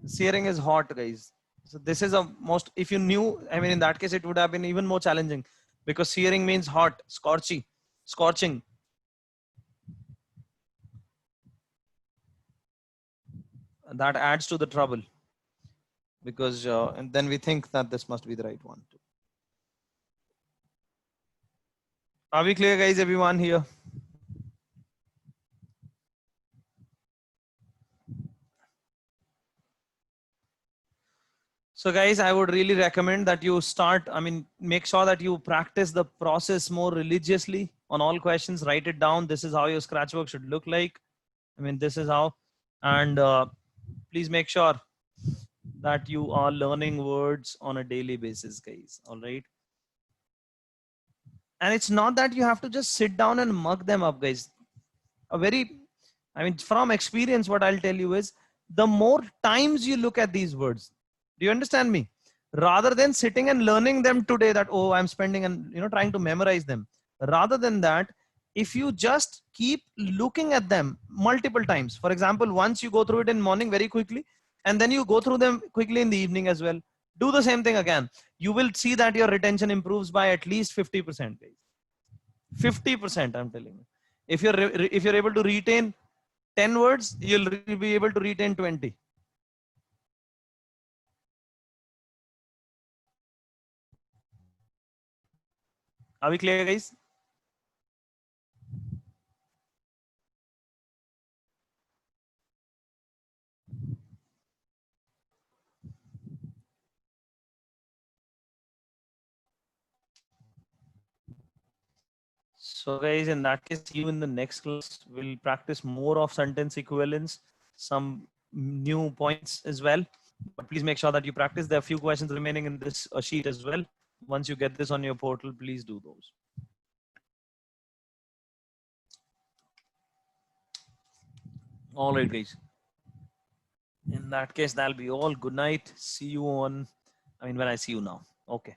searing is hot, guys. So this is a most, if you knew, I mean, in that case, it would have been even more challenging because searing means hot, scorching. That adds to the trouble because and then we think that this must be the right one too. Are we clear, guys? Everyone here? So guys, I would really recommend that you start, I mean, make sure that you practice the process more religiously on all questions, write it down. This is how your scratch work should look like. I mean, this is how, and please make sure that you are learning words on a daily basis, guys. All right. And it's not that you have to just sit down and mug them up, guys. I mean, from experience, what I'll tell you is the more times you look at these words, do you understand me? Rather than sitting and learning them today that, oh, I'm spending and, trying to memorize them. Rather than that, if you just keep looking at them multiple times, for example, once you go through it in morning very quickly, and then you go through them quickly in the evening as well, do the same thing again. You will see that your retention improves by at least 50%. 50%, I'm telling you. If you're able to retain 10 words, you'll be able to retain 20. Are we clear, guys? So guys, in that case, see you in the next class. We'll practice more of sentence equivalence, some new points as well. But please make sure that you practice. There are a few questions remaining in this sheet as well. Once you get this on your portal, please do those. All right, guys. In that case, that'll be all. Good night. See you on, when I see you now. Okay.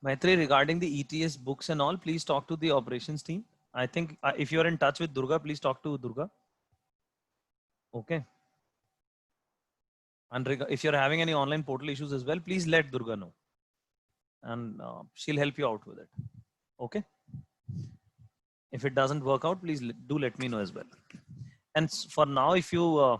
Maitri, regarding the ETS books and all, please talk to the operations team. I think if you're in touch with Durga, please talk to Durga. Okay. And if you're having any online portal issues as well, please let Durga know. And she'll help you out with it. Okay. If it doesn't work out, please do let me know as well. And for now, if you